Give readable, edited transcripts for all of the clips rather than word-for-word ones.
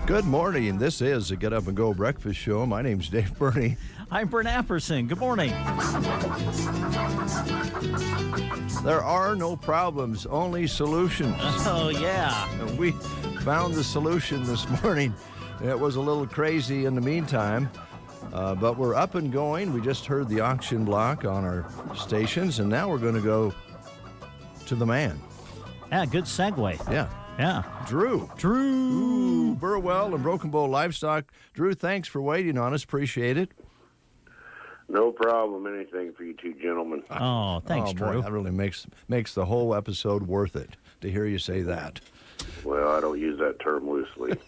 Good morning. This is the Get Up and Go Breakfast Show. My name's Dave Burney. I'm Brent Apperson. Good morning. There are no problems, only solutions. Oh, yeah. And we found the solution this morning. It was a little crazy in the meantime, but we're up and going. We just heard the auction block on our stations, and now we're going to go to the man. Yeah, good segue. Yeah. Drew Burwell and Broken Bow Livestock. Drew, thanks for waiting on us. Appreciate it. No problem. Anything for you two gentlemen. Oh, thanks, Drew. Boy, that really makes the whole episode worth it to hear you say that. Well, I don't use that term loosely.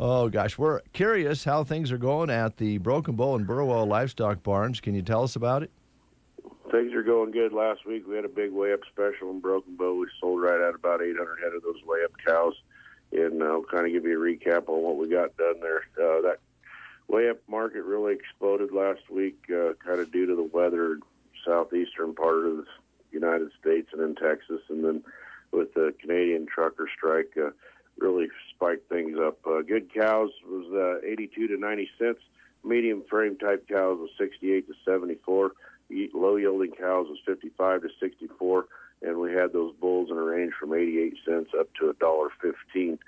Oh, gosh. We're curious how things are going at the Broken Bow and Burwell Livestock Barns. Can you tell us about it? Things are going good. Last week we had a big weigh-up special in Broken Bow. We sold right at about 800 head of those weigh-up cows. And I'll kind of give you a recap on what we got done there. That weigh-up market really exploded last week, kind of due to the weather, southeastern part of the United States and in Texas. And then with the Canadian trucker strike, really spiked things up. Good cows was 82 to 90 cents. Medium frame type cows was 68 to 74. Low yielding cows was 55 to 64, and we had those bulls in a range from 88 cents up to $1.15.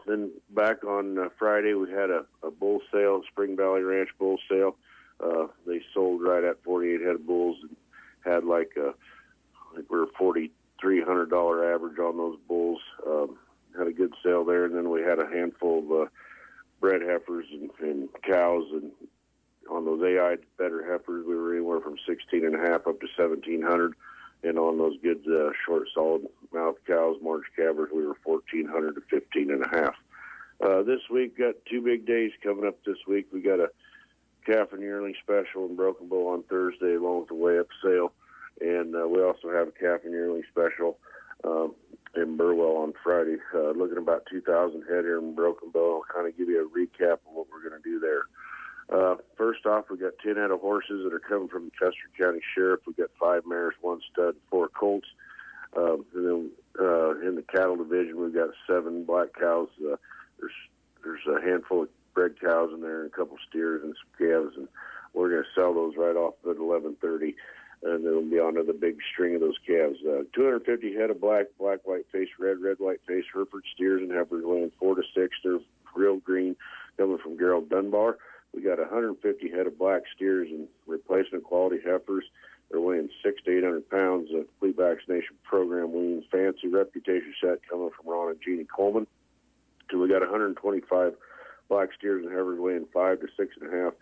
Then back on Friday, we had a bull sale, Spring Valley Ranch bull sale. They sold right at 48 head of bulls and had I think we were $4,300 average on those bulls. Had a good sale there, and then we had a handful of bred heifers and cows, and on those AI better heifers, we were anywhere from 16.5 up to 1,700, and on those good short solid mouth cows, March calvers, we were 1,400 to 15.5. This week got two big days coming up this week. We got a calf and yearling special in Broken Bow on Thursday, along with the weigh-up sale, and we also have a calf and yearling special in Burwell on Friday. Looking at about 2,000 head here in Broken Bow. I'll kind of give you a recap of what we're going to do there. First off, we got 10 head of horses that are coming from the Custer County Sheriff. We got 5 mares, 1 stud, 4 colts. And then in the cattle division, we've got 7 black cows. There's a handful of bred cows in there, and a couple steers and some calves, and we're going to sell those right off at 11:30. And then we'll be on to the big string of those calves. 250 head of black, white face, red, white face, Hereford steers and heifers weighing 4 to 6. They're real green, coming from Gerald Dunbar. We got 150 head of black steers and replacement quality heifers. They're weighing 600 to 800 pounds. A complete vaccination program, weans, fancy reputation set coming from Ron and Jeannie Coleman. And we got 125 black steers and heifers weighing 5 to 6.5,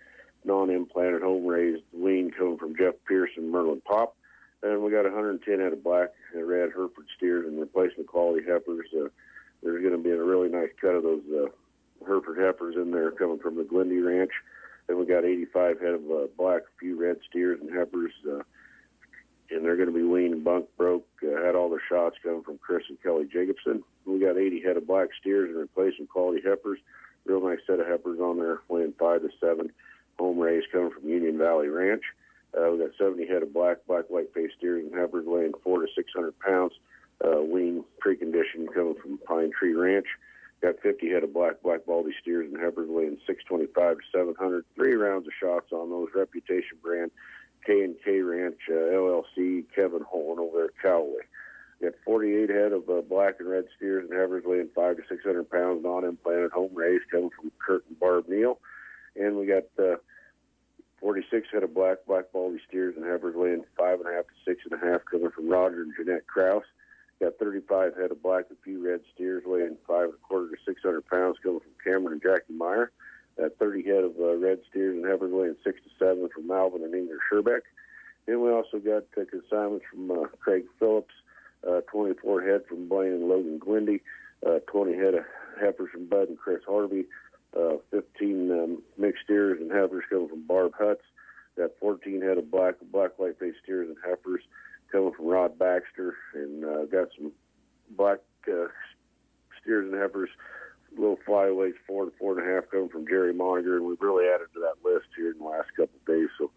non-implanted, home-raised wean coming from Jeff Pearson, Merlin Pop. And we got 110 head of black and red Hereford steers and replacement quality heifers. There's going to be a really nice cut of those Hereford heifers in there coming from the Glendy Ranch. Then we got 85 head of black, a few red steers and heifers, and they're going to be weaned, bunk, broke, had all their shots coming from Chris and Kelly Jacobson. We got 80 head of black steers and replacement quality heifers. Real nice set of heifers on there, weighing 5 to 7, home raised coming from Union Valley Ranch. We got 70 head of black, white face steers and heifers weighing 400 to 600 pounds, wean, preconditioned coming from Pine Tree Ranch. Got 50 head of black baldy steers and heifers weighing 625 to 700. 3 rounds of shots on those. Reputation brand, K&K Ranch, LLC, Kevin Holland over there at Cowley. Got 48 head of black and red steers and heifers weighing 500 to 600 pounds, non-implanted, home raised, coming from Kurt and Barb Neal. And we got 46 head of black baldy steers and heifers weighing 5.5 to 6.5, coming from Roger and Jeanette Krause. Got 35 head of black, a few red steers weighing 5 1/4 to 600 pounds, coming from Cameron and Jackie Meyer. 30 head of red steers and heifers weighing 6 to 7 from Malvin and Inger Sherbeck. Then we also got consignments from Craig Phillips, 24 head from Blaine and Logan Glendy, 20 head of heifers from Bud and Chris Harvey, 15 mixed steers and heifers coming from Barb Hutz. Got 14 head of black, white face steers and heifers coming from Rod Baxter, and got some black steers and heifers, little flyweights, 4 to 4.5, coming from Jerry Moniger, and we've really added to that list here in the last couple of days, so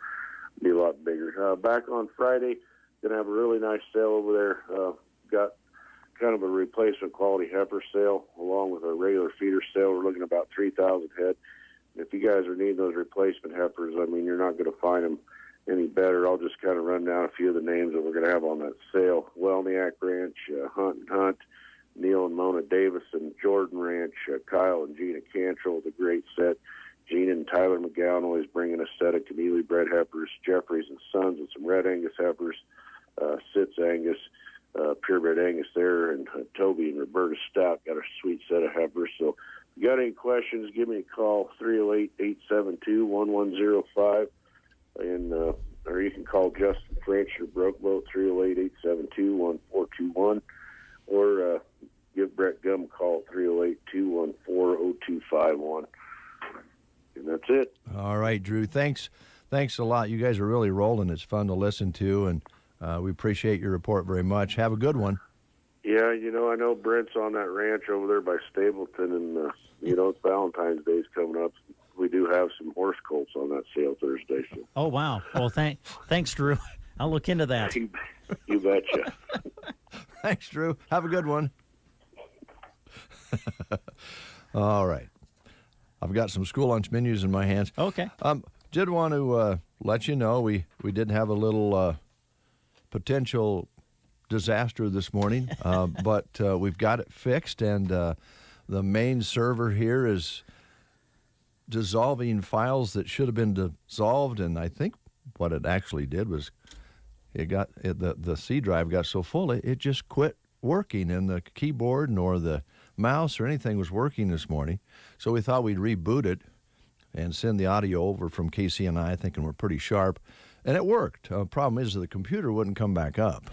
it'll be a lot bigger. Back on Friday, going to have a really nice sale over there. Got kind of a replacement quality heifer sale along with a regular feeder sale. We're looking at about 3,000 head. If you guys are needing those replacement heifers, I mean, you're not going to find them any better. I'll just kind of run down a few of the names that we're going to have on that sale. Welniak Ranch, Hunt and Hunt, Neil and Mona Davison, Jordan Ranch, Kyle and Gina Cantrell with a great set. Gina and Tyler McGowan always bringing a set of Keneally bred heifers. Jeffries and Sons with some red Angus heifers. Sitz Angus, purebred Angus there, and Toby and Roberta Stout got a sweet set of heifers. So if you got any questions, give me a call, 308-872-1105, and or you can call Justin French or Broke Boat, 308-872-1421, or give Brett Gum a call, 308-214-0251. And that's it. All right, Drew. Thanks a lot. You guys are really rolling. It's fun to listen to, and we appreciate your report very much. Have a good one. Yeah, I know Brent's on that ranch over there by Stapleton, and, it's Valentine's Day's coming up. We do have some horse colts on that sale Thursday. So. Oh, wow. Well, thanks, Drew. I'll look into that. You betcha. Thanks, Drew. Have a good one. All right. I've got some school lunch menus in my hands. Okay. Did want to let you know we did have a little potential disaster this morning, but we've got it fixed, and the main server here is dissolving files that should have been dissolved, and I think what it actually did was the C drive got so full it just quit working, and the keyboard nor the mouse or anything was working this morning. So we thought we'd reboot it and send the audio over from KCNI, thinking we're pretty sharp. And it worked. Problem is the computer wouldn't come back up.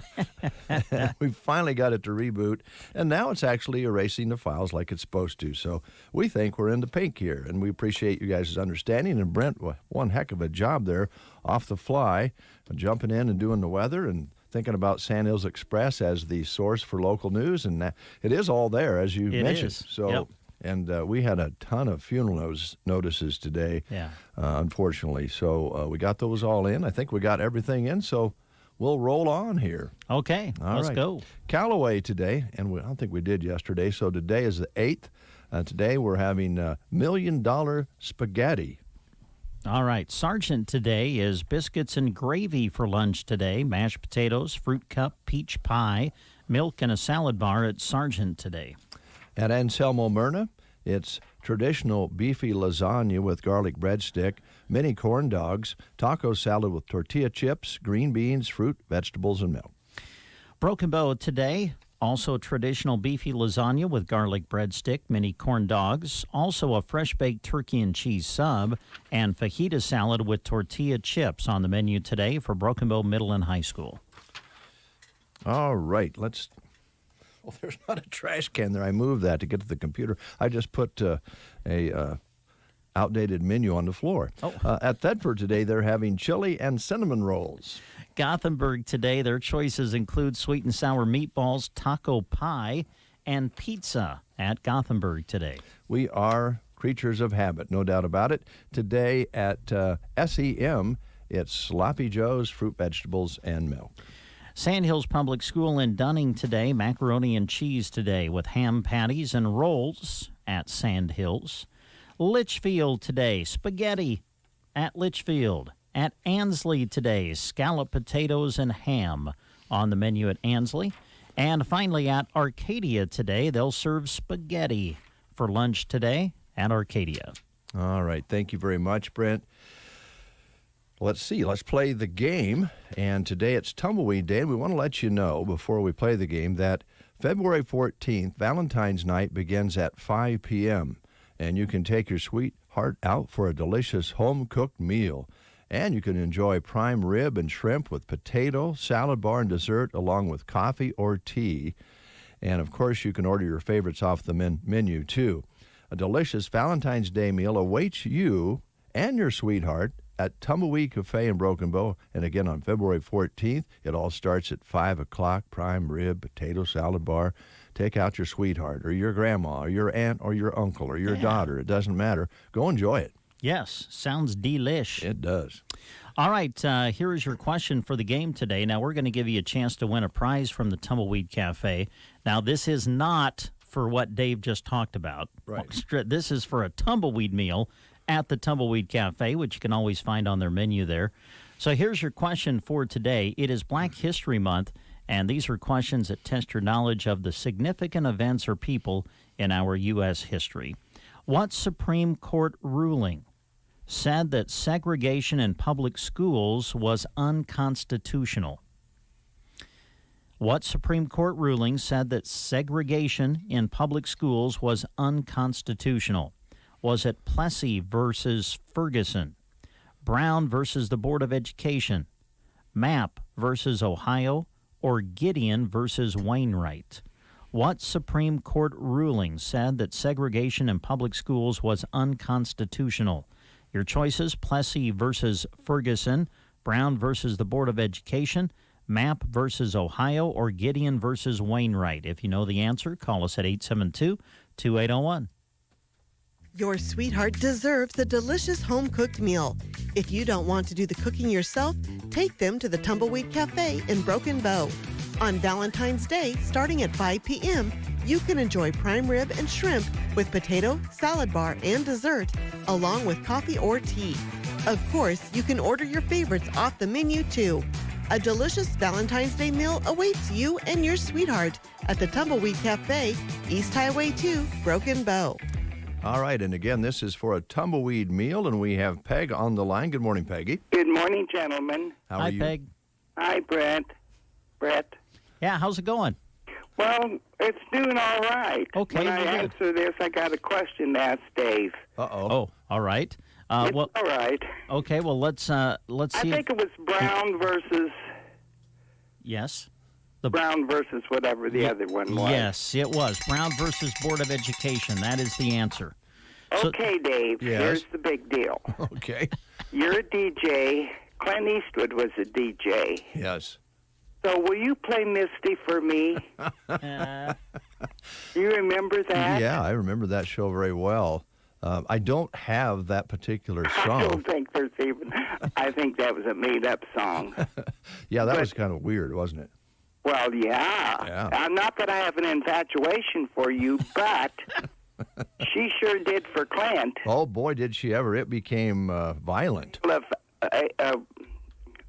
We finally got it to reboot, and now it's actually erasing the files like it's supposed to. So we think we're in the pink here, and we appreciate you guys' understanding. And Brent, one heck of a job there off the fly, jumping in and doing the weather and thinking about Sand Hills Express as the source for local news. And it is all there, as you mentioned. Is. So. Yep. And we had a ton of funeral notices today, unfortunately. So we got those all in. I think we got everything in, so we'll roll on here. Okay, let's go. Callaway today, and I don't think we did yesterday, so today is the 8th. Today we're having $1 million spaghetti. All right, Sergeant today is biscuits and gravy for lunch today, mashed potatoes, fruit cup, peach pie, milk, and a salad bar at Sergeant today. At Anselmo Myrna, it's traditional beefy lasagna with garlic breadstick, mini corn dogs, taco salad with tortilla chips, green beans, fruit, vegetables, and milk. Broken Bow today, also traditional beefy lasagna with garlic breadstick, mini corn dogs, also a fresh-baked turkey and cheese sub, and fajita salad with tortilla chips on the menu today for Broken Bow Middle and High School. All right, well, there's not a trash can there. I moved that to get to the computer. I just put a outdated menu on the floor. At Thedford today, they're having chili and cinnamon rolls. Gothenburg today, their choices include sweet and sour meatballs, taco pie, and pizza at Gothenburg today. We are creatures of habit, no doubt about it. Today at SEM, it's Sloppy Joe's, fruit, vegetables, and milk. Sand Hills Public School in Dunning today, macaroni and cheese today with ham patties and rolls at Sand Hills. Litchfield today, spaghetti at Litchfield. At Ansley today, scalloped potatoes and ham on the menu at Ansley. And finally at Arcadia today, they'll serve spaghetti for lunch today at Arcadia. All right, thank you very much, Brent. Let's see. Let's play the game. And today it's Tumbleweed Day. And we want to let you know before we play the game that February 14th, Valentine's Night, begins at 5 p.m. And you can take your sweetheart out for a delicious home-cooked meal. And you can enjoy prime rib and shrimp with potato, salad bar, and dessert along with coffee or tea. And, of course, you can order your favorites off the menu, too. A delicious Valentine's Day meal awaits you and your sweetheart at Tumbleweed Cafe in Broken Bow. And again, on February 14th, it all starts at 5 o'clock, prime rib, potato salad bar. Take out your sweetheart or your grandma or your aunt or your uncle or your daughter. It doesn't matter. Go enjoy it. Yes, sounds delish. It does. All right, here is your question for the game today. Now, we're going to give you a chance to win a prize from the Tumbleweed Cafe. Now, this is not for what Dave just talked about. Right. This is for a tumbleweed meal at the Tumbleweed Cafe, which you can always find on their menu there. So here's your question for today. It is Black History Month, and these are questions that test your knowledge of the significant events or people in our U.S. history. What Supreme Court ruling said that segregation in public schools was unconstitutional? What Supreme Court ruling said that segregation in public schools was unconstitutional? Was it Plessy versus Ferguson, Brown versus the Board of Education, Mapp versus Ohio, or Gideon versus Wainwright? What Supreme Court ruling said that segregation in public schools was unconstitutional? Your choices: Plessy versus Ferguson, Brown versus the Board of Education, Mapp versus Ohio, or Gideon versus Wainwright. If you know the answer, call us at 872-2801. Your sweetheart deserves a delicious home-cooked meal. If you don't want to do the cooking yourself, take them to the Tumbleweed Cafe in Broken Bow. On Valentine's Day, starting at 5 p.m., you can enjoy prime rib and shrimp with potato, salad bar, and dessert, along with coffee or tea. Of course, you can order your favorites off the menu, too. A delicious Valentine's Day meal awaits you and your sweetheart at the Tumbleweed Cafe, East Highway 2, Broken Bow. All right, and again, this is for a tumbleweed meal, and we have Peg on the line. Good morning, Peggy. Good morning, gentlemen. How are Hi, you? Peg. Hi, Brett. Yeah, how's it going? Well, it's doing all right. Okay, When I well, good. answer this, I got a question to ask Dave. Uh-oh. Oh, all right. It's Well, all right. okay. Well, let's see. I think it was Brown versus Yes. whatever the other one was. Yes, it was Brown versus Board of Education. That is the answer. So- Okay, Dave. Yes. Here's the big deal. Okay. You're a DJ. Clint Eastwood was a DJ. Yes. So will you play Misty for me? You remember that? Yeah, I remember that show very well. I don't have that particular I song. don't think there's even. I think that was a made-up song. Yeah, that but- was kind of weird, wasn't it? Well, yeah. Yeah. Not that I have an infatuation for you, but she sure did for Clint. Oh, boy, did she ever. It became violent.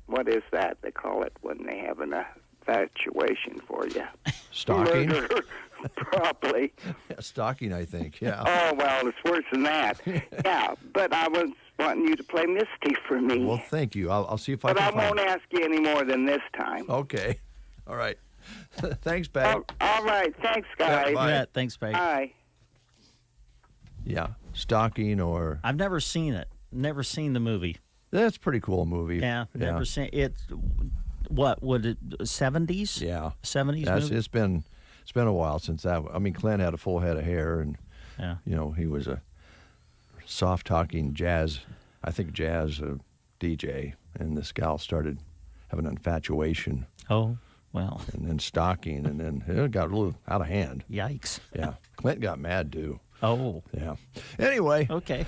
What is that? They call it when they have an infatuation for you. Stalking? Murder, probably. Yeah, stalking, I think, yeah. Oh, well, it's worse than that. Yeah, but I was wanting you to play Misty for me. Well, thank you. I'll see if I but can I find won't it. ask you any more than this time. Okay. All right. Thanks, Peg. All right. Thanks, guys. Bye. Yeah, thanks, Peg. Bye. Yeah, stalking or... I've never seen it. Never seen the movie. That's a pretty cool movie. Yeah, never seen it. What would it? 70s? Yeah. 70s That's, movie? it's been a while since that. I mean, Clint had a full head of hair, and Yeah. you know, he was a soft-talking jazz DJ, and this gal started having an infatuation, Oh, well, and then stalking, and then it got a little out of hand. yikes. Yeah, Clint got mad too. Oh, Yeah. Anyway, okay.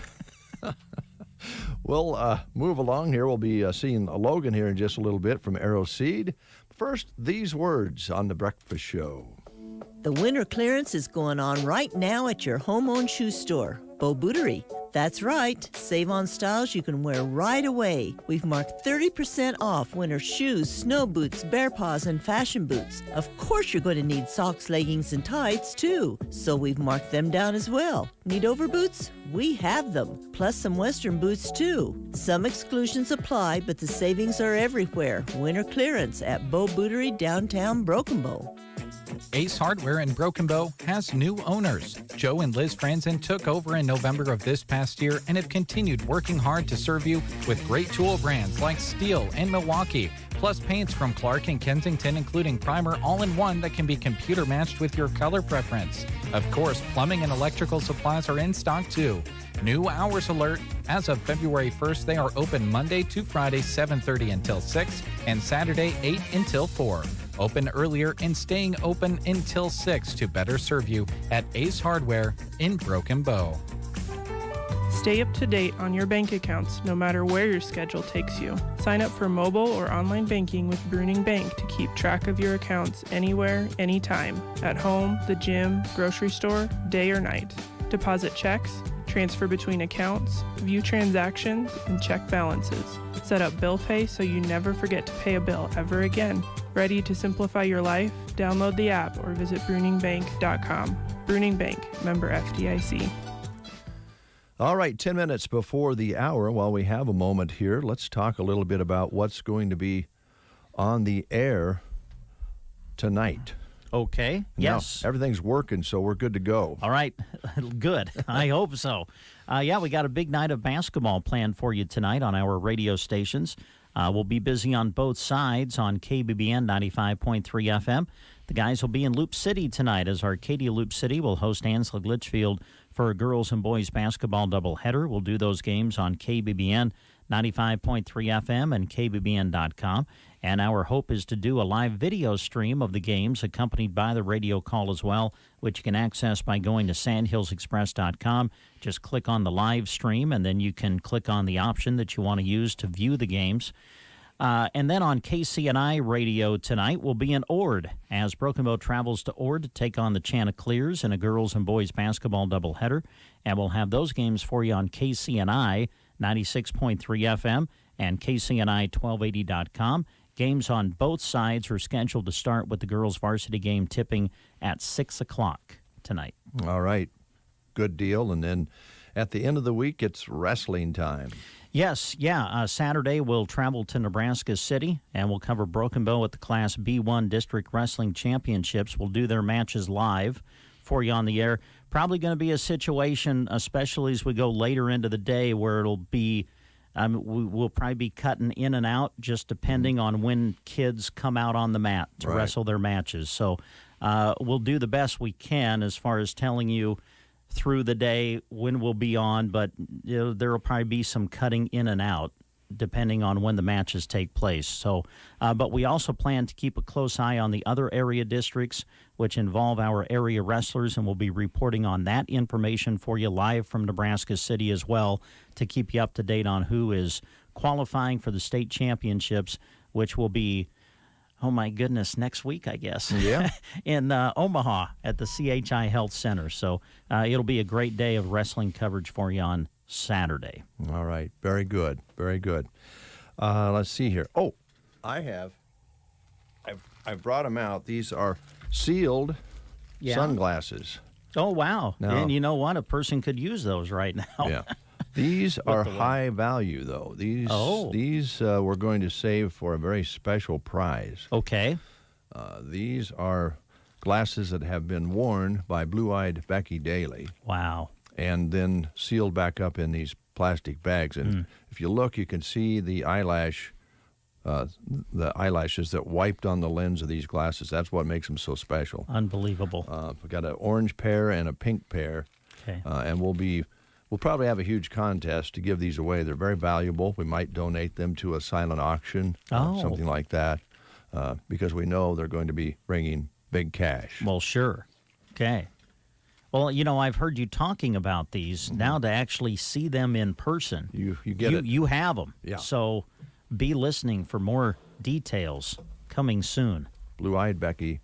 we'll move along here. We'll be seeing Logan here in just a little bit from Arrow Seed. First, these words on The Breakfast Show. The winter clearance is going on right now at your home-owned shoe store, Bo Bootery. That's right. Save on styles you can wear right away. We've marked 30% off winter shoes, snow boots, bear paws, and fashion boots. Of course you're going to need socks, leggings, and tights, too. So we've marked them down as well. Need overboots? We have them. Plus some western boots, too. Some exclusions apply, but the savings are everywhere. Winter clearance at Bo Bootery, downtown Broken Bow. Ace Hardware in Broken Bow has new owners. Joe and Liz Franzen took over in November of this past year and have continued working hard to serve you with great tool brands like Steel and Milwaukee, plus paints from Clark and Kensington, including primer all-in-one that can be computer matched with your color preference. Of course, plumbing and electrical supplies are in stock too. New hours alert. As of February 1st, they are open Monday to Friday, 7:30 until 6, and Saturday, 8 until 4. Open earlier and staying open until 6 to better serve you at Ace Hardware in Broken Bow. Stay up to date on your bank accounts no matter where your schedule takes you. Sign up for mobile or online banking with Bruning Bank to keep track of your accounts anywhere, anytime, at home, the gym, grocery store, day or night. Deposit checks, transfer between accounts, view transactions, and check balances. Set up bill pay so you never forget to pay a bill ever again. Ready to simplify your life? Download the app or visit bruningbank.com. Bruning Bank, member FDIC. All right, 10 minutes before the hour. While we have a moment here, let's talk a little bit about what's going to be on the air tonight. Okay. Yes. Now, everything's working, so we're good to go. All right. Good. I hope so. We got a big night of basketball planned for you tonight on our radio stations. We'll be busy on both sides on KBBN 95.3 FM. The guys will be in Loop City tonight as Arcadia Loop City will host Anslick Litchfield for a girls and boys basketball doubleheader. We'll do those games on KBBN 95.3 FM and KBBN.com. And our hope is to do a live video stream of the games accompanied by the radio call as well, which you can access by going to sandhillsexpress.com. Just click on the live stream, and then you can click on the option that you want to use to view the games. And then on KCNI radio tonight, we'll be in Ord as Broken Bow travels to Ord to take on the Chanticleers in a girls and boys basketball doubleheader. And we'll have those games for you on KCNI 96.3 FM and KCNI1280.com. Games on both sides are scheduled to start with the girls' varsity game tipping at 6 o'clock tonight. All right. Good deal. And then at the end of the week, it's wrestling time. Yes, Saturday we'll travel to Nebraska City, and we'll cover Broken Bow at the Class B1 District Wrestling Championships. We'll do their matches live for you on the air. Probably going to be a situation, especially as we go later into the day, where it'll be we'll probably be cutting in and out just depending on when kids come out on the mat to wrestle their matches. So we'll do the best we can as far as telling you through the day when we'll be on, but there will probably be some cutting in and out depending on when the matches take place. So, but we also plan to keep a close eye on the other area districts, which involve our area wrestlers, and we'll be reporting on that information for you live from Nebraska City as well to keep you up to date on who is qualifying for the state championships, which will be, oh my goodness, next week, I guess. Yeah. In Omaha at the CHI Health Center. So it'll be a great day of wrestling coverage for you on Saturday. All right. Very good. Very good. Let's see here. Oh, I've brought them out. These are sealed sunglasses. Oh, wow. Now, and you know what? A person could use those right now. Yeah. These are high value, though. These we're going to save for a very special prize. Okay. These are glasses that have been worn by Blue-Eyed Becky Daly. Wow. And then sealed back up in these plastic bags. And if you look, you can see the eyelashes that wiped on the lens of these glasses. That's what makes them so special. Unbelievable. We've got an orange pair and a pink pair. Okay. And we'll probably have a huge contest to give these away. They're very valuable. We might donate them to a silent auction, something like that, because we know they're going to be bringing big cash. Well, sure. Okay. Well, you know, I've heard you talking about these. Now to actually see them in person, you get it. You have them. Yeah. So be listening for more details coming soon. Blue-Eyed Becky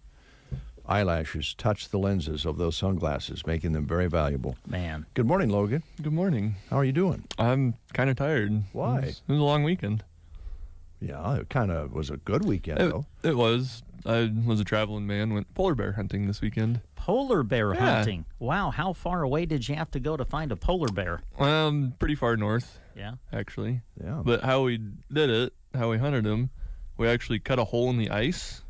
eyelashes touch the lenses of those sunglasses, making them very valuable. Man. Good morning, Logan. Good morning. How are you doing? I'm kind of tired. Why? It was a long weekend. Yeah, it kind of was a good weekend, though. It was. I was a traveling man, went polar bear hunting this weekend. Polar bear hunting. Wow, how far away did you have to go to find a polar bear? Pretty far north. Yeah. Actually. Yeah. But how we did it, how we hunted him, we actually cut a hole in the ice,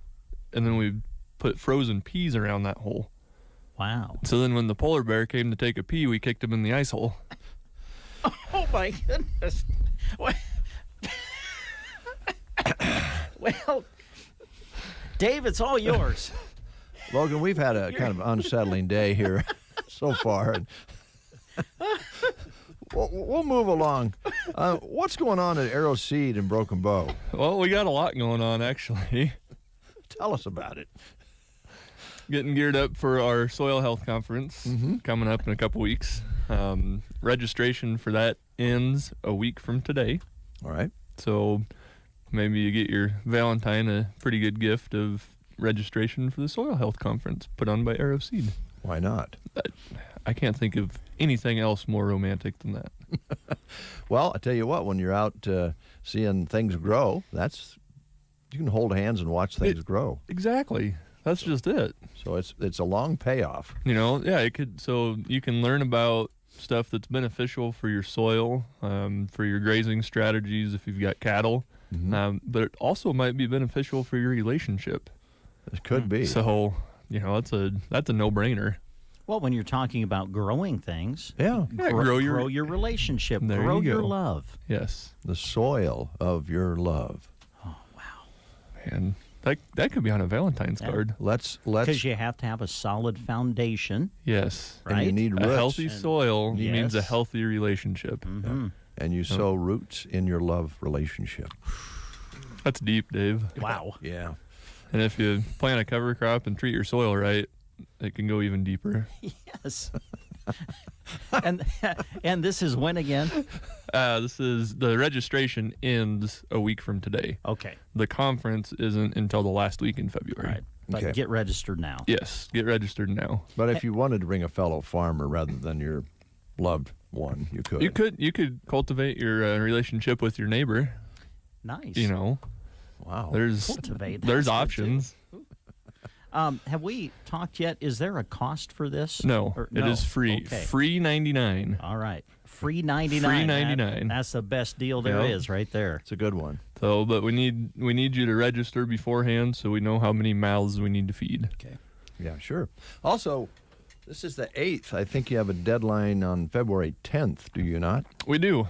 and then we put frozen peas around that hole. Wow. So then when the polar bear came to take a pee, we kicked him in the ice hole. Oh, my goodness. Well, Dave, it's all yours. Logan, we've had a kind of unsettling day here so far. We'll move along. What's going on at Arrow Seed in Broken Bow? Well, we got a lot going on, actually. Tell us about it. Getting geared up for our soil health conference coming up in a couple weeks. Registration for that ends a week from today. All right. So maybe you get your Valentine a pretty good gift of registration for the Soil Health Conference put on by Arrow Seed. Why not? I can't think of anything else more romantic than that. Well, I tell you what, when you're out seeing things grow, you can hold hands and watch things grow. Exactly. That's just it. So it's a long payoff. So you can learn about stuff that's beneficial for your soil, for your grazing strategies if you've got cattle, but it also might be beneficial for your relationship. It could be. So, that's a no-brainer. Well, when you're talking about growing things, grow your relationship, grow your love. Yes. The soil of your love. Oh, wow. Man, that could be on a Valentine's card. Let's because you have to have a solid foundation. Yes. Right? And you need roots. A healthy soil means a healthy relationship. Mm-hmm. And you sow roots in your love relationship. That's deep, Dave. Wow. Yeah. And if you plant a cover crop and treat your soil right, it can go even deeper. Yes. and this is when again? This is the registration ends a week from today. Okay. The conference isn't until the last week in February. Right. But get registered now. Yes, get registered now. But if you wanted to bring a fellow farmer rather than your loved one, you could. You could cultivate your relationship with your neighbor. Nice. Wow. There's options. Have we talked yet? Is there a cost for this? No, it is free. Okay. Free 99. All right. Free 99. Free 99. That's the best deal there is right there. It's a good one. So, but we need you to register beforehand so we know how many mouths we need to feed. Okay. Yeah, sure. Also, this is the 8th. I think you have a deadline on February 10th, do you not? We do.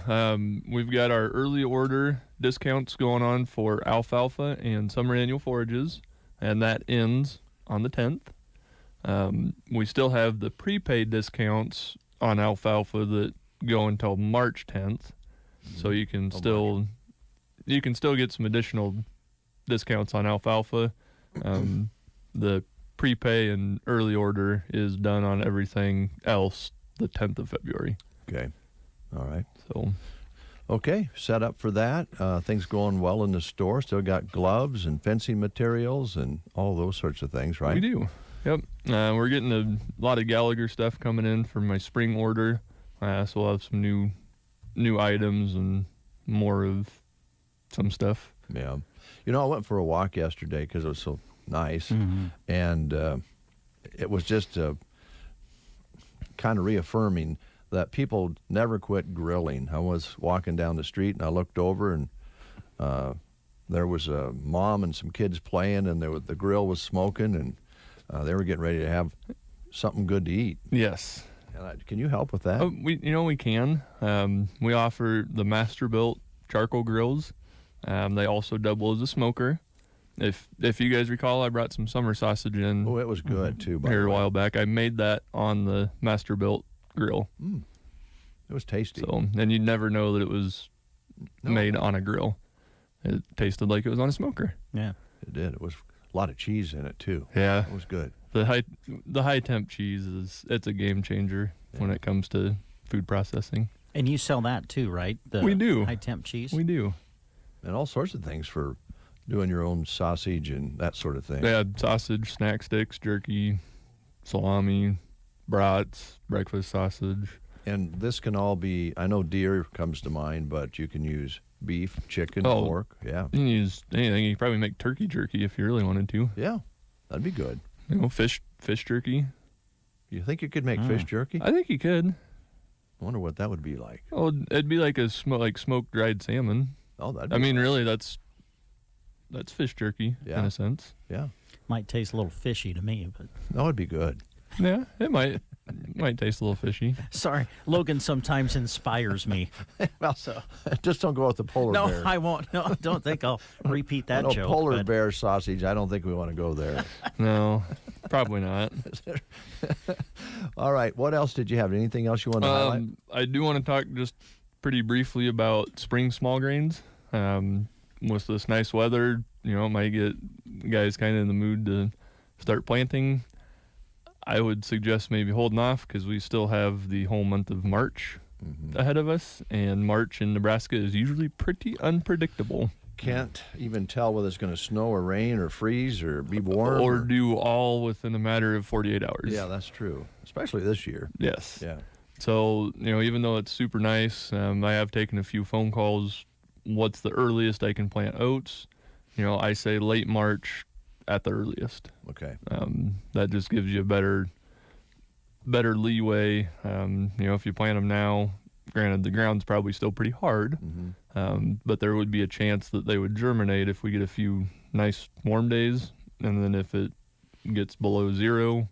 We've got our early order discounts going on for alfalfa and summer annual forages, and that ends on the 10th. We still have the prepaid discounts on alfalfa that go until March 10th, so you can still get some additional discounts on alfalfa. The prepay and early order is done on everything else the 10th of February. Okay. All right. So, okay, set up for that. Things going well in the store. Still got gloves and fencing materials and all those sorts of things, right? We do. Yep. We're getting a lot of Gallagher stuff coming in for my spring order. So we'll have some new items and more of some stuff. Yeah. I went for a walk yesterday because it was so nice, and it was just kind of reaffirming that people never quit grilling. I was walking down the street and I looked over and there was a mom and some kids playing, and the grill was smoking, and they were getting ready to have something good to eat. Yes. Can you help with that? We can. We offer the master-built charcoal grills. They also double as a smoker. If you guys recall, I brought some summer sausage in. Oh, it was good too. Here a while back, I made that on the master-built grill. It was tasty. So, and you'd never know that it was made on a grill. It tasted like it was on a smoker. Yeah, it did. It was a lot of cheese in it too. Yeah, it was good. The high temp cheese it's a game changer when it comes to food processing. And you sell that too, right? We do. High temp cheese. We do. And all sorts of things for doing your own sausage and that sort of thing. Yeah, sausage, snack sticks, jerky, salami, brats, breakfast sausage. And this can all be, I know deer comes to mind, but you can use beef, chicken, pork. Yeah. You can use anything. You can probably make turkey jerky if you really wanted to. Yeah, that'd be good. Fish jerky. You think you could make fish jerky? I think you could. I wonder what that would be like. Oh, it'd be like smoked dried salmon. Oh, that'd be nice. Really, that's fish jerky in a sense. Yeah. Might taste a little fishy to me, but that would be good. Yeah, it might. Might taste a little fishy. Sorry, Logan sometimes inspires me. Well, so just don't go with the polar bear. No, I won't. No, I don't think I'll repeat that joke. Polar bear sausage. I don't think we want to go there. No, probably not. All right. What else did you have? Anything else you want to highlight? I do want to talk just pretty briefly about spring small grains. With this nice weather, it might get guys kind of in the mood to start planting. I would suggest maybe holding off because we still have the whole month of March ahead of us, and March in Nebraska is usually pretty unpredictable. Can't even tell whether it's going to snow or rain or freeze or be warm. Or do all within a matter of 48 hours. Yeah, that's true, especially this year. Yes. Yeah. So, even though it's super nice, I have taken a few phone calls. What's the earliest I can plant oats? I say late March at the earliest. Okay. That just gives you a better leeway. If you plant them now, granted, the ground's probably still pretty hard, but there would be a chance that they would germinate if we get a few nice warm days. And then if it gets below zero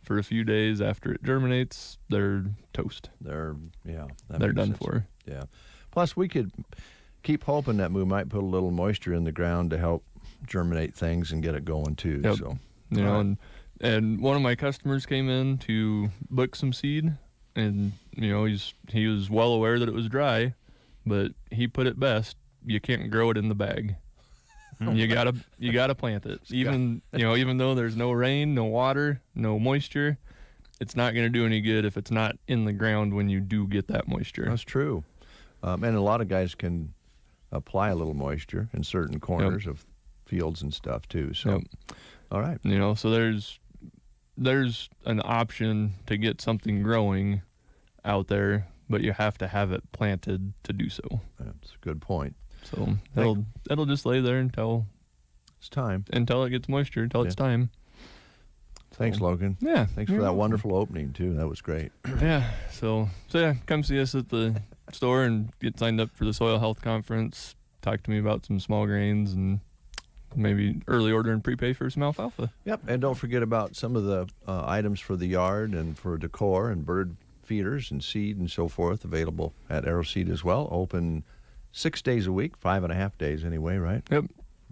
for a few days after it germinates, they're toast. They're done for. Yeah. Plus, we could keep hoping that we might put a little moisture in the ground to help germinate things and get it going too. Yep. So, and one of my customers came in to book some seed, and he was well aware that it was dry, but he put it best: you can't grow it in the bag. You gotta plant it. Even though there's no rain, no water, no moisture, it's not going to do any good if it's not in the ground when you do get that moisture. That's true. And a lot of guys can apply a little moisture in certain corners of fields and stuff too. So, all right. So there's an option to get something growing out there, but you have to have it planted to do so. That's a good point. So it'll just lay there until it's time. Until it gets moisture, until it's time. Thanks, Logan. Yeah. Thanks for that wonderful opening too. That was great. Yeah. So come see us at the store and get signed up for the Soil Health Conference. Talk to me about some small grains and maybe early order and prepay for some alfalfa. Yep. And don't forget about some of the items for the yard and for decor and bird feeders and seed and so forth available at Aeroseed as well. Open 6 days a week, 5.5 days anyway, right? Yep.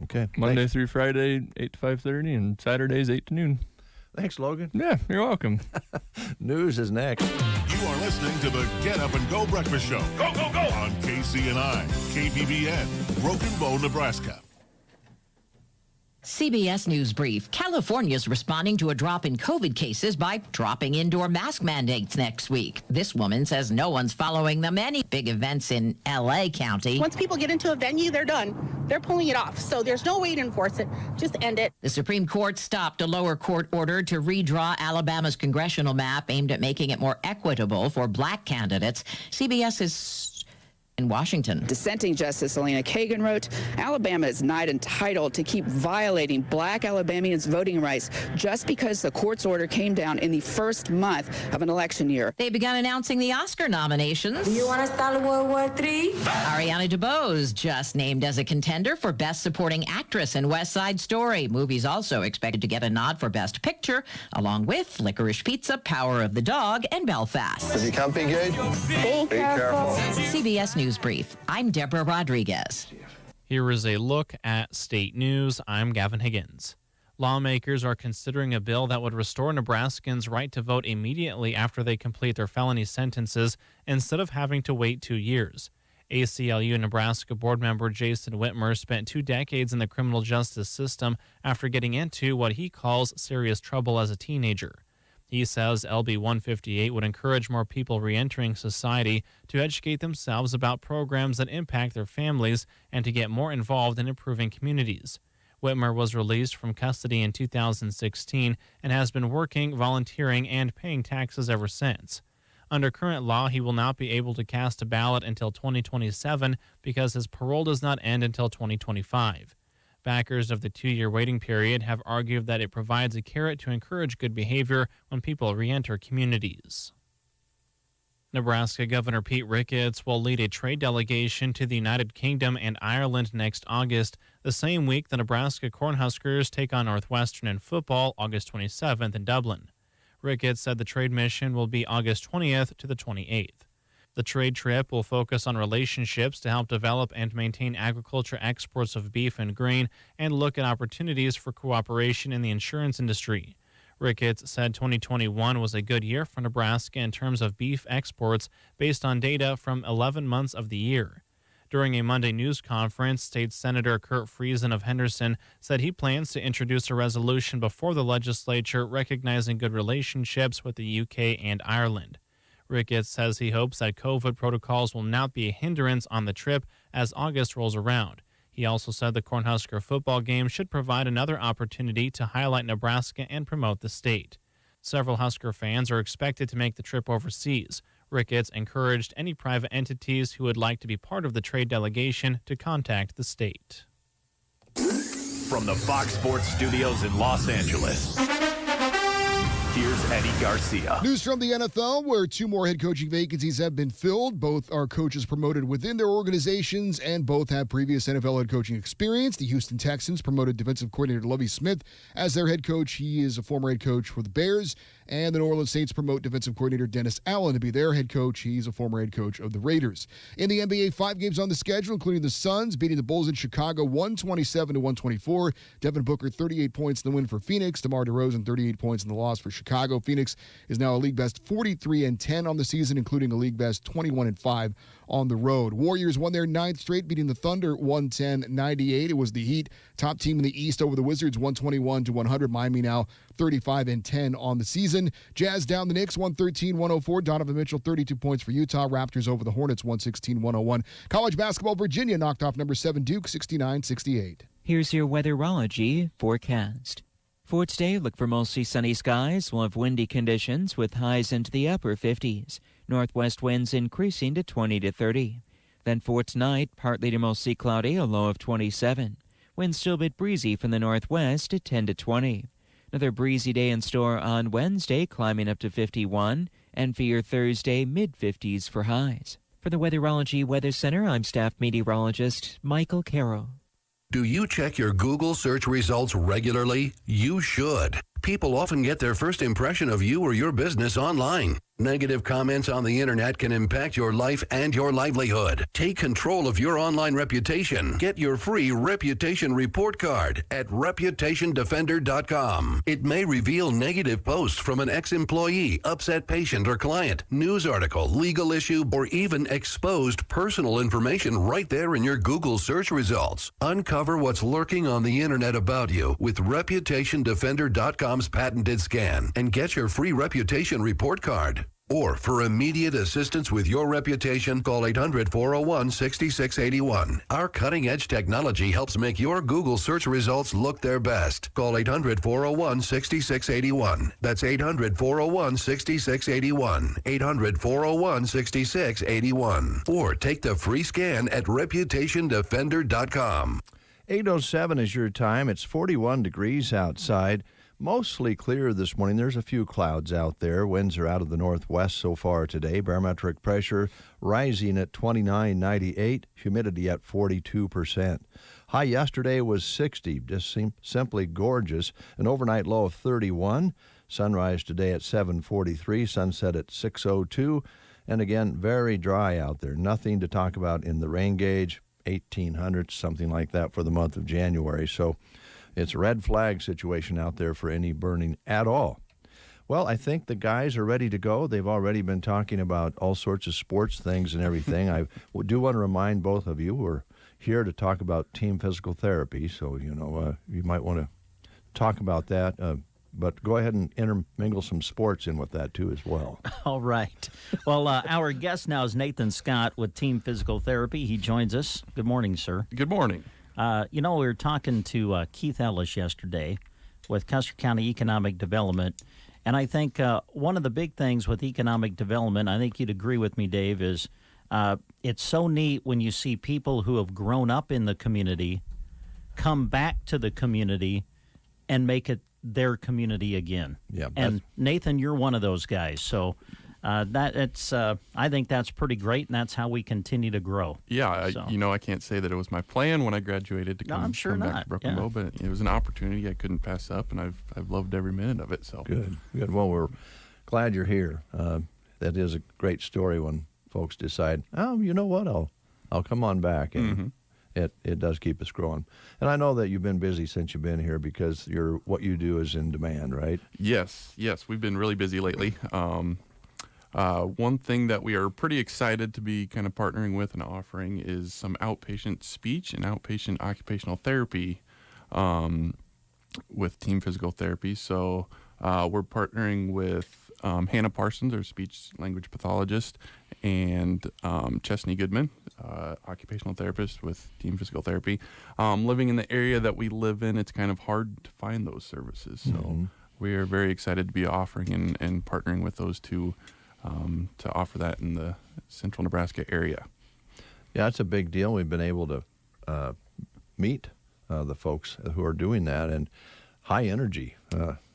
Okay. Monday through Friday, 8 to 5:30, and Saturdays, 8 to noon. Thanks, Logan. Yeah, you're welcome. News is next. You are listening to the Get Up and Go Breakfast Show. Go, go, go! On KCNI, KBBN, Broken Bow, Nebraska. CBS News Brief. California is responding to a drop in COVID cases by dropping indoor mask mandates next week. This woman says no one's following them. Any big events in L.A. County. Once people get into a venue, they're done. They're pulling it off. So there's no way to enforce it. Just end it. The Supreme Court stopped a lower court order to redraw Alabama's congressional map aimed at making it more equitable for black candidates. CBS is in Washington. Dissenting Justice Elena Kagan wrote, Alabama is not entitled to keep violating black Alabamians' voting rights just because the court's order came down in the first month of an election year. They began announcing the Oscar nominations. Do you want to start World War III? Ariana DeBose just named as a contender for Best Supporting Actress in West Side Story. Movie's also expected to get a nod for Best Picture, along with Licorice Pizza, Power of the Dog, and Belfast. Does he come be good? Be careful. CBS News Brief. I'm Deborah Rodriguez. Here is a look at state news. I'm Gavin Higgins. Lawmakers are considering a bill that would restore Nebraskans' right to vote immediately after they complete their felony sentences instead of having to wait 2 years. ACLU Nebraska board member Jason Whitmer spent 2 decades in the criminal justice system after getting into what he calls serious trouble as a teenager. He says LB 158 would encourage more people reentering society to educate themselves about programs that impact their families and to get more involved in improving communities. Whitmer was released from custody in 2016 and has been working, volunteering, and paying taxes ever since. Under current law, he will not be able to cast a ballot until 2027 because his parole does not end until 2025. Backers of the 2-year waiting period have argued that it provides a carrot to encourage good behavior when people reenter communities. Nebraska Governor Pete Ricketts will lead a trade delegation to the United Kingdom and Ireland next August, the same week the Nebraska Cornhuskers take on Northwestern in football August 27th in Dublin. Ricketts said the trade mission will be August 20th to the 28th. The trade trip will focus on relationships to help develop and maintain agriculture exports of beef and grain and look at opportunities for cooperation in the insurance industry. Ricketts said 2021 was a good year for Nebraska in terms of beef exports based on data from 11 months of the year. During a Monday news conference, State Senator Kurt Friesen of Henderson said he plans to introduce a resolution before the legislature recognizing good relationships with the UK and Ireland. Ricketts says he hopes that COVID protocols will not be a hindrance on the trip as August rolls around. He also said the Cornhusker football game should provide another opportunity to highlight Nebraska and promote the state. Several Husker fans are expected to make the trip overseas. Ricketts encouraged any private entities who would like to be part of the trade delegation to contact the state. From the Fox Sports Studios in Los Angeles, here's Eddie Garcia. News from the NFL, where 2 more head coaching vacancies have been filled. Both are coaches promoted within their organizations, and both have previous NFL head coaching experience. The Houston Texans promoted defensive coordinator Lovie Smith as their head coach. He is a former head coach for the Bears. And the New Orleans Saints promote defensive coordinator Dennis Allen to be their head coach. He's a former head coach of the Raiders. In the NBA, 5 games on the schedule, including the Suns beating the Bulls in Chicago 127-124. Devin Booker, 38 points in the win for Phoenix. DeMar DeRozan, 38 points in the loss for Chicago. Phoenix is now a league best 43-10 on the season, including a league best 21-5 on the road. Warriors won their 9th straight, beating the Thunder 110-98. It was the Heat, top team in the East, over the Wizards 121-100. Miami now 35-10 on the season. Jazz down the Knicks 113-104. Donovan Mitchell 32 points for Utah. Raptors over the Hornets 116-101. College basketball, Virginia knocked off number 7 Duke 69-68. Here's your weatherology forecast. For today, look for mostly sunny skies. We'll have windy conditions with highs into the upper 50s. Northwest winds increasing to 20 to 30. Then for tonight, partly to mostly cloudy, a low of 27. Winds still a bit breezy from the northwest at 10 to 20. Another breezy day in store on Wednesday, climbing up to 51. And for your Thursday, mid-50s for highs. For the Weatherology Weather Center, I'm staff meteorologist Michael Carroll. Do you check your Google search results regularly? You should. People often get their first impression of you or your business online. Negative comments on the internet can impact your life and your livelihood. Take control of your online reputation. Get your free reputation report card at reputationdefender.com. It may reveal negative posts from an ex-employee, upset patient or client, news article, legal issue, or even exposed personal information right there in your Google search results. Uncover what's lurking on the internet about you with reputationdefender.com's patented scan and get your free reputation report card. Or for immediate assistance with your reputation, call 800-401-6681. Our cutting-edge technology helps make your Google search results look their best. Call 800-401-6681. That's 800-401-6681. 800-401-6681. Or take the free scan at reputationdefender.com. 8:07 is your time. It's 41 degrees outside. Mostly clear this morning. There's a few clouds out there. Winds are out of the northwest so far today. Barometric pressure rising at 29.98. Humidity at 42%. High yesterday was 60. Just simply gorgeous. An overnight low of 31. Sunrise today at 7:43. Sunset at 6:02. And again, very dry out there. Nothing to talk about in the rain gauge. 1,800, something like that for the month of January. So it's a red flag situation out there for any burning at all. Well, I think the guys are ready to go. They've already been talking about all sorts of sports things and everything. I do want to remind both of you we're here to talk about team physical therapy. So, you might want to talk about that. But go ahead and intermingle some sports in with that, too, as well. All right. Well, our guest now is Nathan Scott with Team Physical Therapy. He joins us. Good morning, sir. Good morning. We were talking to Keith Ellis yesterday with Custer County Economic Development, and I think one of the big things with economic development, I think you'd agree with me, Dave, is it's so neat when you see people who have grown up in the community come back to the community and make it their community again. Yeah, and Nathan, you're one of those guys, so I think that's pretty great, and that's how we continue to grow. Yeah, I can't say that it was my plan when I graduated to come back to Broken Bow, but it was an opportunity I couldn't pass up, and I've loved every minute of it. So good. Well, we're glad you're here. That is a great story when folks decide, oh, you know what, I'll come on back, and it does keep us growing. And I know that you've been busy since you've been here because what you do is in demand, right? Yes, we've been really busy lately. One thing that we are pretty excited to be kind of partnering with and offering is some outpatient speech and outpatient occupational therapy with Team Physical Therapy. So we're partnering with Hannah Parsons, our speech language pathologist, and Chesney Goodman, occupational therapist with Team Physical Therapy. Living in the area that we live in, it's kind of hard to find those services. So we are very excited to be offering and partnering with those two to offer that in the central Nebraska area. Yeah, it's a big deal. We've been able to meet the folks who are doing that, and high energy.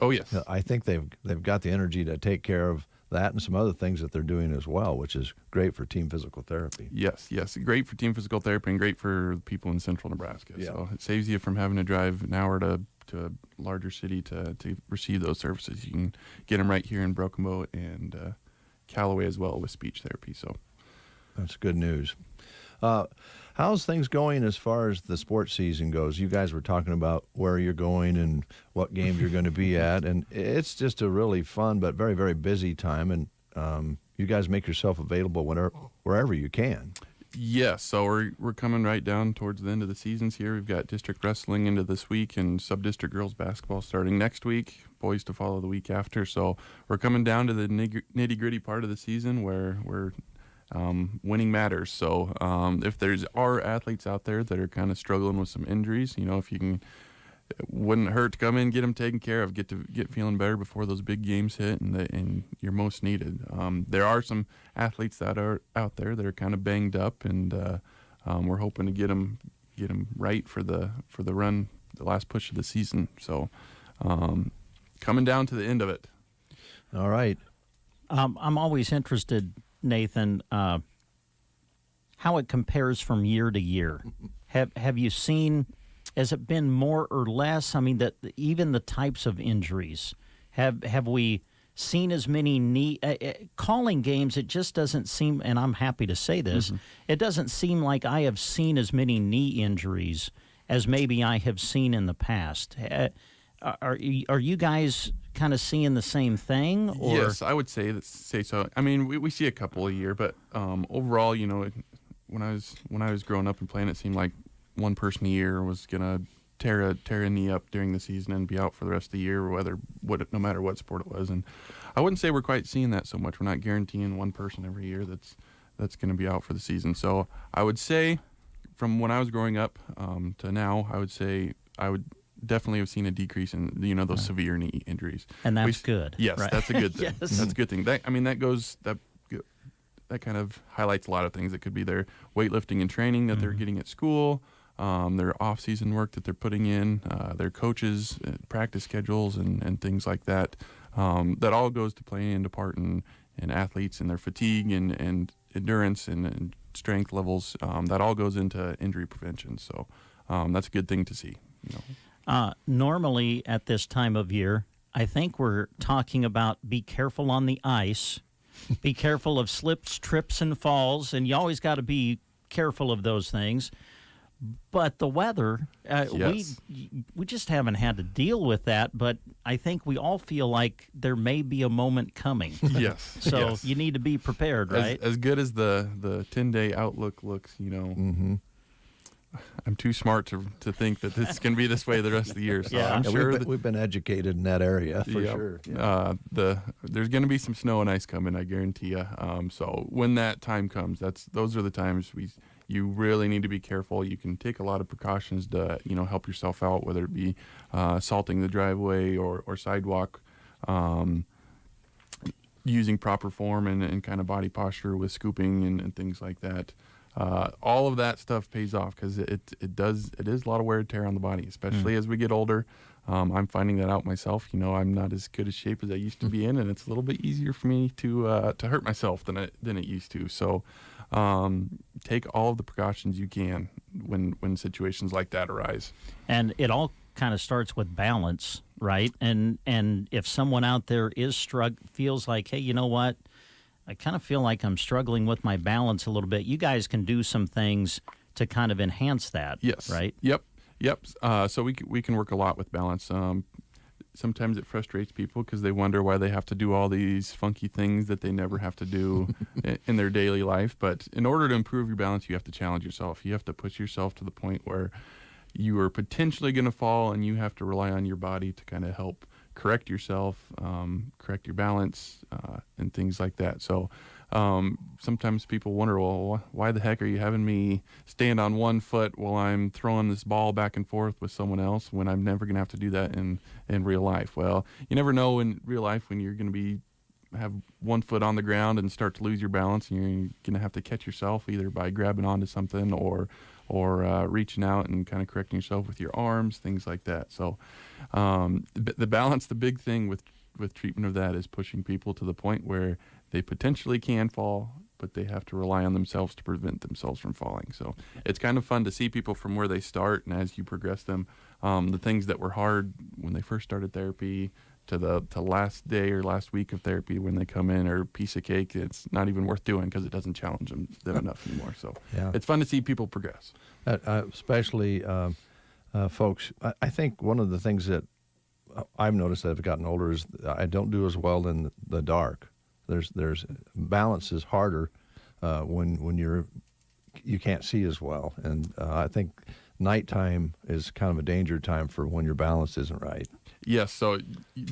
Oh, yes. I think they've got the energy to take care of that and some other things that they're doing as well, which is great for Team Physical Therapy. Yes. Great for Team Physical Therapy and great for people in central Nebraska. Yeah. So it saves you from having to drive an hour to a larger city to receive those services. You can get them right here in Broken Bow and Callaway as well with speech therapy. So that's good news. How's things going as far as the sports season goes? You guys were talking about where you're going and what games you're going to be at, and it's just a really fun but very, very busy time, and you guys make yourself available wherever you can. Yes, so we're coming right down towards the end of the seasons here. We've got district wrestling into this week and sub-district girls basketball starting next week, boys to follow the week after. So we're coming down to the nitty-gritty part of the season where we're winning matters. So if there's athletes out there that are kind of struggling with some injuries, if you can, it wouldn't hurt to come in, get them taken care of, get feeling better before those big games hit and you're most needed. There are some athletes that are out there that are kind of banged up, and we're hoping to get them right for the run, the last push of the season. So coming down to the end of it. All right. I'm always interested, Nathan, how it compares from year to year. Have you seen, has it been more or less? I mean, even the types of injuries. Have we seen as many knee calling games? It just doesn't seem, and I'm happy to say this, it doesn't seem like I have seen as many knee injuries as maybe I have seen in the past. Are you guys kind of seeing the same thing? Or? Yes, I would say so. I mean, we see a couple a year, but overall, when I was growing up and playing, it seemed like one person a year was gonna tear a knee up during the season and be out for the rest of the year, no matter what sport it was. And I wouldn't say we're quite seeing that so much. We're not guaranteeing one person every year that's going to be out for the season. So I would say, from when I was growing up to now, I would say I would definitely have seen a decrease in those severe knee injuries. And that's good. Yes, right? That's a good thing. Yes. That's a good thing. That kind of highlights a lot of things. It could be their weightlifting and training that they're getting at school, their off-season work that they're putting in, their coaches, practice schedules, and things like that. That all goes to playing into part in athletes and their fatigue and endurance and strength levels. That all goes into injury prevention. So that's a good thing to see. Normally at this time of year, I think we're talking about be careful on the ice, be careful of slips, trips, and falls, and you always got to be careful of those things. But the weather, yes. we just haven't had to deal with that, but I think we all feel like there may be a moment coming. Yes. So yes. You need to be prepared, right? As good as the 10-day outlook looks, I'm too smart to think that it's going to be this way the rest of the year. So yeah. I'm sure we've been educated in that area for sure. Yeah. There's going to be some snow and ice coming, I guarantee you. So when that time comes, those are the times you really need to be careful. You can take a lot of precautions to help yourself out, whether it be salting the driveway or sidewalk, using proper form and kind of body posture with scooping and things like that. All of that stuff pays off because it is a lot of wear and tear on the body, especially as we get older. I'm finding that out myself. I'm not as good a shape as I used to be in, and it's a little bit easier for me to hurt myself than it used to. So take all of the precautions you can when situations like that arise. And it all kind of starts with balance, right? And if someone out there feels like, hey, you know what? I kind of feel like I'm struggling with my balance a little bit. You guys can do some things to kind of enhance that. Yes. Right? Yep. So we can work a lot with balance. sometimes it frustrates people because they wonder why they have to do all these funky things that they never have to do in their daily life. But in order to improve your balance, you have to challenge yourself. You have to push yourself to the point where you are potentially going to fall, and you have to rely on your body to kind of help correct yourself, correct your balance, and things like that. So sometimes people wonder, well, why the heck are you having me stand on one foot while I'm throwing this ball back and forth with someone else when I'm never going to have to do that in real life? Well, you never know in real life when you're going to have one foot on the ground and start to lose your balance, and you're going to have to catch yourself either by grabbing onto something or reaching out and kind of correcting yourself with your arms, things like that. So the balance, the big thing with treatment of that is pushing people to the point where they potentially can fall, but they have to rely on themselves to prevent themselves from falling. So it's kind of fun to see people from where they start, and as you progress them, the things that were hard when they first started therapy to the last day or last week of therapy when they come in are a piece of cake. It's not even worth doing because it doesn't challenge them enough anymore. So it's fun to see people progress. Especially folks, I think one of the things that I've noticed as I've gotten older is I don't do as well in the dark. There's balance is harder when you can't see as well, and I think nighttime is kind of a danger time for when your balance isn't right. Yes, so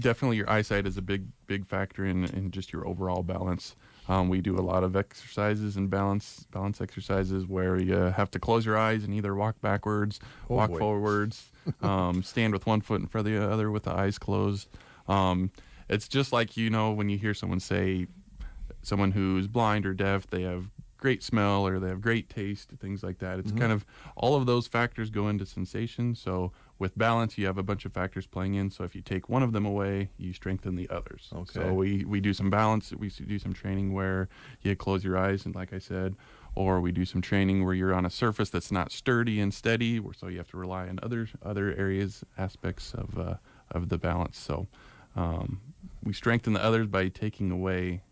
definitely your eyesight is a big factor in just your overall balance. We do a lot of exercises and balance exercises where you have to close your eyes and either walk backwards, walk forwards, stand with one foot in front of the other with the eyes closed. It's just like, when you hear someone say, someone who's blind or deaf, they have great smell or they have great taste, things like that. It's kind of all of those factors go into sensation. So with balance, you have a bunch of factors playing in. So if you take one of them away, you strengthen the others. Okay. So we do some balance. We do some training where you close your eyes, and like I said, or we do some training where you're on a surface that's not sturdy and steady, so you have to rely on other areas, aspects of the balance. So we strengthen the others by taking away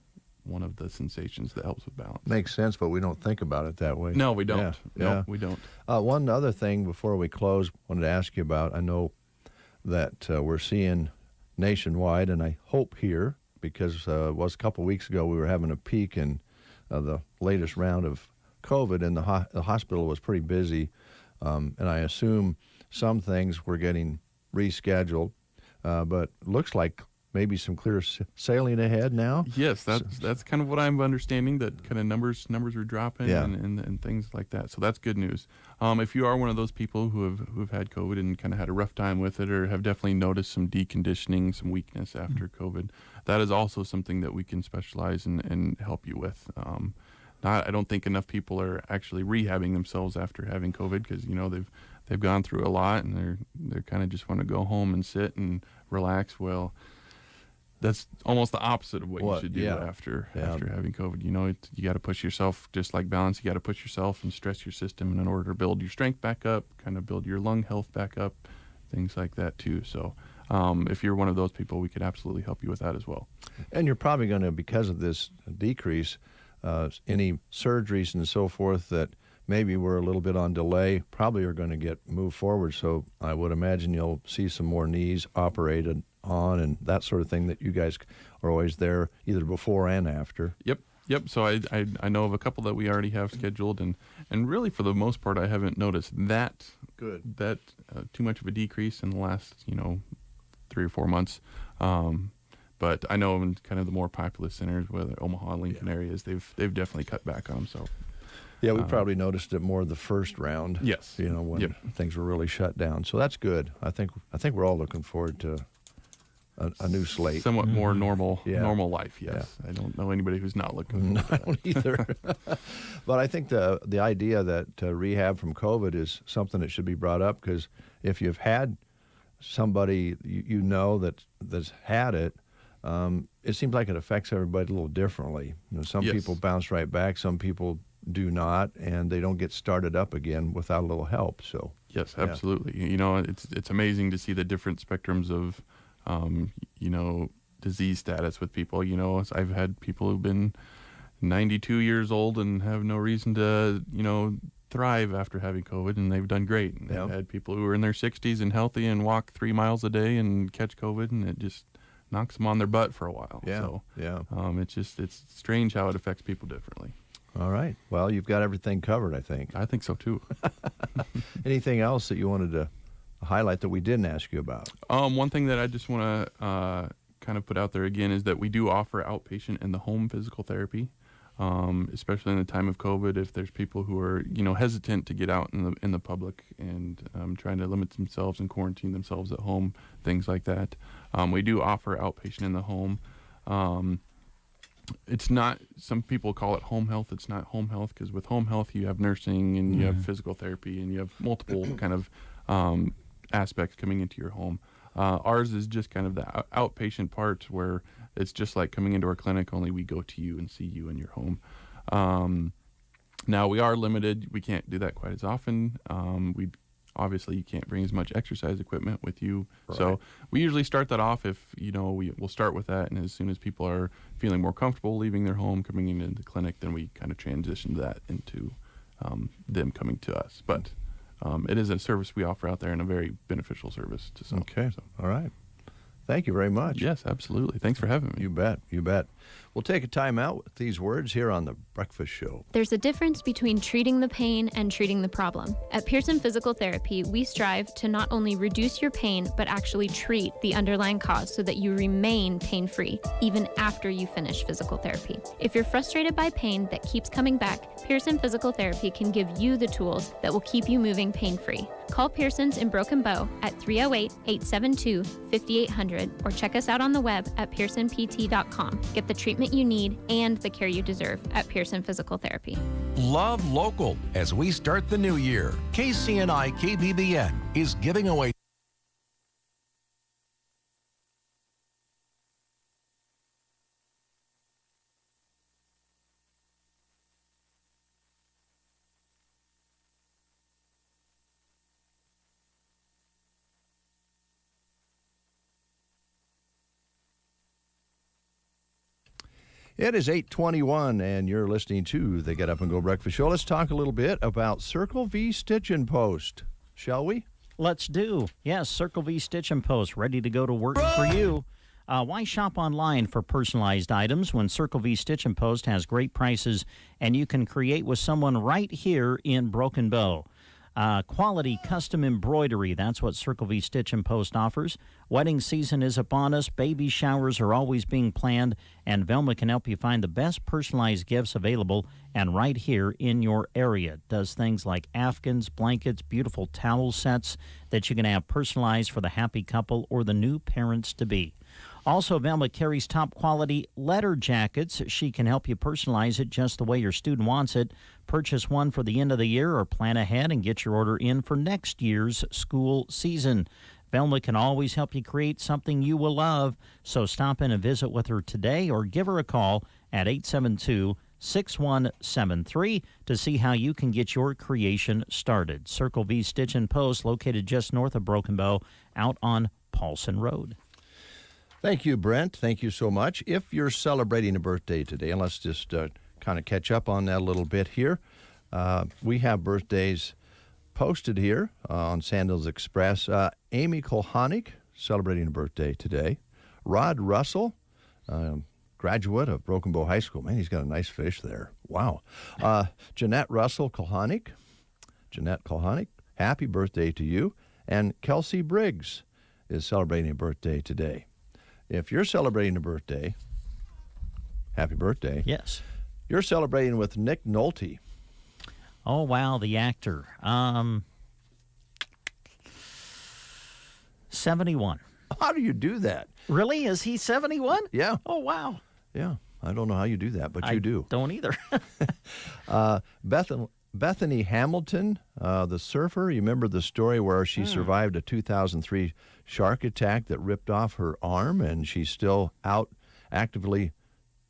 one of the sensations that helps with balance. Makes sense, but we don't think about it that way. No, we don't. Yeah. No, we don't. One other thing before we close, wanted to ask you about, I know that we're seeing nationwide, and I hope here, because it was a couple weeks ago we were having a peak in the latest round of COVID, and the hospital was pretty busy, and I assume some things were getting rescheduled, but looks like maybe some clear sailing ahead now. Yes, that's kind of what I'm understanding, that kind of numbers are dropping and things like that. So that's good news. If you are one of those people who've had COVID and kind of had a rough time with it, or have definitely noticed some deconditioning, some weakness after COVID, that is also something that we can specialize and help you with. I don't think enough people are actually rehabbing themselves after having COVID, because they've gone through a lot and they're kind of just want to go home and sit and relax. Well, that's almost the opposite of what you should do after having COVID. You got to push yourself, just like balance. You got to push yourself and stress your system in order to build your strength back up, kind of build your lung health back up, things like that too. So if you're one of those people, we could absolutely help you with that as well. And you're probably going to, because of this decrease, any surgeries and so forth that maybe were a little bit on delay probably are going to get moved forward. So I would imagine you'll see some more knees operated on and that sort of thing, that you guys are always there either before and after. Yep. So I know of a couple that we already have scheduled, and really for the most part I haven't noticed that too much of a decrease in the last 3 or 4 months. But I know in kind of the more populous centers, whether Omaha, Lincoln areas, they've definitely cut back on them. So. Yeah, we probably noticed it more the first round. Yes. When things were really shut down. So that's good. I think we're all looking forward to a new slate. Somewhat more normal life, yes. Yeah. I don't know anybody who's not looking forward to that. I don't either. But I think the idea that rehab from COVID is something that should be brought up, because if you've had somebody that's had it, it seems like it affects everybody a little differently. Some people bounce right back, some people do not, and they don't get started up again without a little help. So yes, absolutely. It's amazing to see the different spectrums of disease status with people. I've had people who've been 92 years old and have no reason to thrive after having COVID, and they've done great. And I've had people who are in their 60s and healthy and walk 3 miles a day and catch COVID, and it just knocks them on their butt for a while. It's strange how it affects people differently. All right. Well, you've got everything covered, I think. I think so, too. Anything else that you wanted to highlight that we didn't ask you about? One thing that I just want to kind of put out there again is that we do offer outpatient in the home physical therapy, especially in the time of COVID. If there's people who are hesitant to get out in the public and trying to limit themselves and quarantine themselves at home, things like that, we do offer outpatient in the home. It's not, some people call it home health. It's not home health, because with home health you have nursing and you have physical therapy and you have multiple kind of aspects coming into your home. Ours is just kind of the outpatient part, where it's just like coming into our clinic, only we go to you and see you in your home. Now we are limited. We can't do that quite as often. Obviously you can't bring as much exercise equipment with you. Right. So we usually start that off if, we'll start with that. And as soon as people are feeling more comfortable leaving their home, coming into the clinic, then we kind of transition that into them coming to us. But it is a service we offer out there, and a very beneficial service to some. Okay. So. All right. Thank you very much. Yes, absolutely. Thanks for having me. You bet. You bet. We'll take a time out with these words here on The Breakfast Show. There's a difference between treating the pain and treating the problem. At Pearson Physical Therapy, we strive to not only reduce your pain, but actually treat the underlying cause so that you remain pain-free, even after you finish physical therapy. If you're frustrated by pain that keeps coming back, Pearson Physical Therapy can give you the tools that will keep you moving pain-free. Call Pearson's in Broken Bow at 308-872-5800 or check us out on the web at pearsonpt.com. Get the treatment you need and the care you deserve at Pearson Physical Therapy. Love local as we start the new year. KCNI KBBN is giving away It is 8:21, and you're listening to the Get Up and Go Breakfast Show. Let's talk a little bit about Circle V Stitch and Post, shall we? Let's do. Yes, Circle V Stitch and Post, ready to go to work for you. Why shop online for personalized items when Circle V Stitch and Post has great prices and you can create with someone right here in Broken Bow? Quality custom embroidery, that's what Circle V Stitch and Post offers. Wedding season is upon us, baby showers are always being planned, and Velma can help you find the best personalized gifts available and right here in your area. Does things like afghans, blankets, beautiful towel sets that you can have personalized for the happy couple or the new parents-to-be. Also, Velma carries top-quality letter jackets. She can help you personalize it just the way your student wants it. Purchase one for the end of the year or plan ahead and get your order in for next year's school season. Velma can always help you create something you will love. So stop in and visit with her today or give her a call at 872-6173 to see how you can get your creation started. Circle V Stitch and Post, located just north of Broken Bow, out on Paulson Road. Thank you, Brent. Thank you so much. If you're celebrating a birthday today, and let's just kind of catch up on that a little bit here, we have birthdays posted here on Sandals Express. Amy Kolhanik, celebrating a birthday today. Rod Russell, graduate of Broken Bow High School. Man, he's got a nice fish there. Wow. Jeanette Russell Kolhanik. Jeanette Kolhanik, happy birthday to you. And Kelsey Briggs is celebrating a birthday today. If you're celebrating a birthday, happy birthday. Yes. You're celebrating with Nick Nolte. Oh, wow, the actor. 71. How do you do that? Really? Is he 71? Yeah. Oh, wow. Yeah. I don't know how you do that, but you do. Don't either. Bethany Hamilton, the surfer, you remember the story where she survived a 2003 shark attack that ripped off her arm, and she's still out actively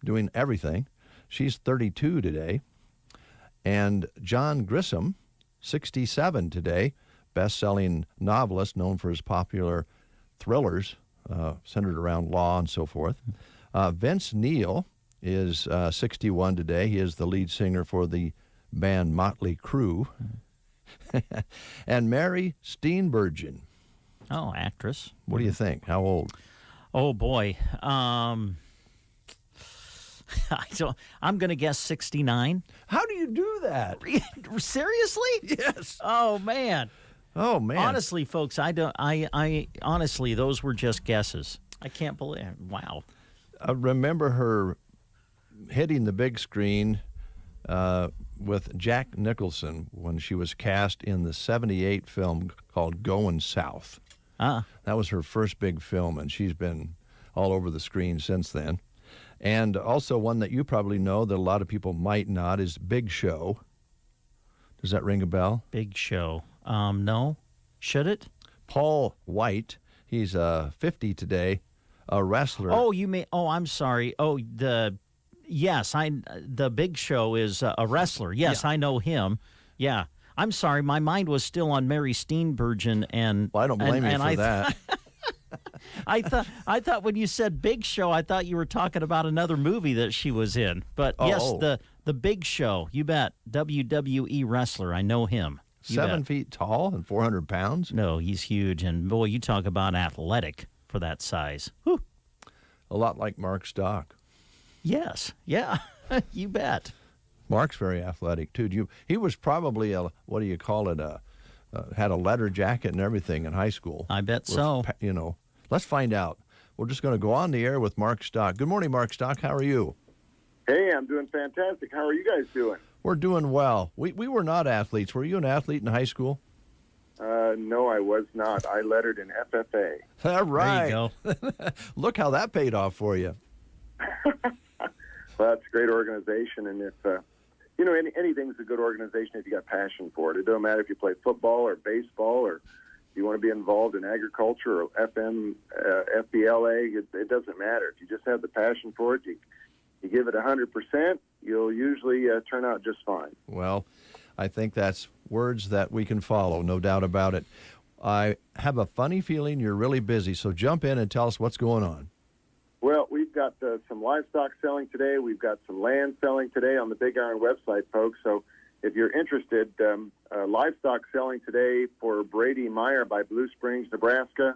doing everything. She's 32 today. And John Grisham, 67 today, best-selling novelist known for his popular thrillers centered around law and so forth. Vince Neil is 61 today. He is the lead singer for the band Motley Crue. And Mary Steenburgen. Oh, actress. What do you think? How old? Oh, boy. I'm going to guess 69. How do you do that? Seriously? Yes. Oh, man. Oh, man. Honestly, folks, I honestly, those were just guesses. I can't believe it. Wow. I remember her hitting the big screen with Jack Nicholson when she was cast in the 78 film called Goin' South. That was her first big film, and she's been all over the screen since then. And also one that you probably know that a lot of people might not is Big Show. Does that ring a bell? Big Show. No. Should it? Paul White. He's 50 today, a wrestler. Oh, you mean? Oh, I'm sorry. Oh, the Big Show is a wrestler. Yes, yeah. I know him. Yeah. I'm sorry. My mind was still on Mary Steenburgen and. Well, I don't blame you for that. I thought when you said Big Show, I thought you were talking about another movie that she was in. But yes, the Big Show. You bet. WWE wrestler. I know him. 7 feet tall and 400 pounds? No, he's huge. And boy, you talk about athletic for that size. Whew. A lot like Mark Stock. Yes. Yeah. You bet. Mark's very athletic, too. He was probably had a leather jacket and everything in high school. I bet so. Let's find out. We're just going to go on the air with Mark Stock. Good morning, Mark Stock. How are you? Hey, I'm doing fantastic. How are you guys doing? We're doing well. We were not athletes. Were you an athlete in high school? No, I was not. I lettered in FFA. All right. There you go. Look how that paid off for you. Well, that's a great organization, and if anything's a good organization if you got passion for it. It don't matter if you play football or baseball or you want to be involved in agriculture or FM, FBLA. It doesn't matter. If you just have the passion for it, you give it 100%, you'll usually turn out just fine. Well, I think that's words that we can follow, no doubt about it. I have a funny feeling you're really busy, so jump in and tell us what's going on. Well, we've got some livestock selling today. We've got some land selling today on the Big Iron website, folks. So if you're interested, livestock selling today for Brady Meyer by Blue Springs, Nebraska.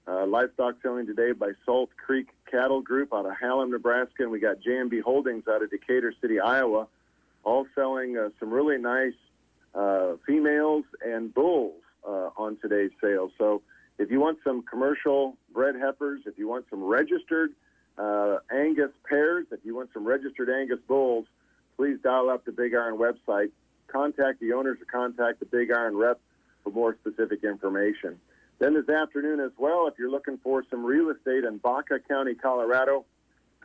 Livestock selling today by Salt Creek Cattle Group out of Hallam, Nebraska. And we got J&B Holdings out of Decatur City, Iowa, all selling some really nice females and bulls on today's sale. So if you want some commercial bred heifers, if you want some registered Angus pairs, if you want some registered Angus bulls, please dial up the Big Iron website. Contact the owners or contact the Big Iron rep for more specific information. Then this afternoon as well, if you're looking for some real estate in Baca County, Colorado,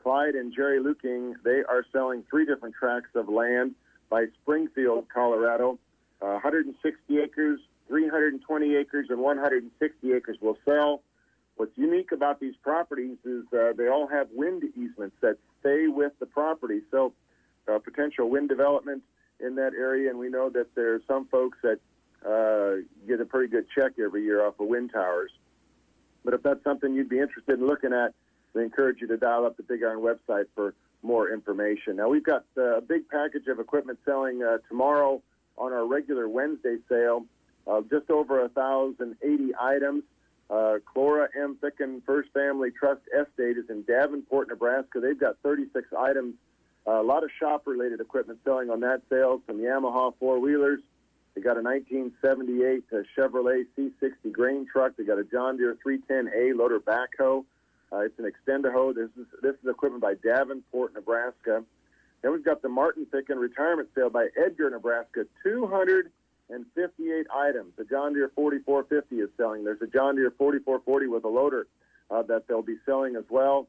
Clyde and Jerry Luking, they are selling 3 different tracts of land by Springfield, Colorado. 160 acres, 320 acres, and 160 acres will sell. What's unique about these properties is they all have wind easements that stay with the property. So potential wind development in that area, and we know that there are some folks that get a pretty good check every year off of wind towers. But if that's something you'd be interested in looking at, we encourage you to dial up the Big Iron website for more information. Now, we've got a big package of equipment selling tomorrow on our regular Wednesday sale, just over 1,080 items. Clora M. Thicken First Family Trust Estate is in Davenport, Nebraska. They've got 36 items, a lot of shop-related equipment selling on that sale, some Yamaha four-wheelers. They got a 1978 Chevrolet C60 grain truck. They got a John Deere 310A loader backhoe. It's an extend-a-hoe. This is equipment by Davenport, Nebraska. Then we've got the Martin Thicken retirement sale by Edgar, Nebraska. 258 items. The John Deere 4450 is selling. There's a John Deere 4440 with a loader that they'll be selling as well.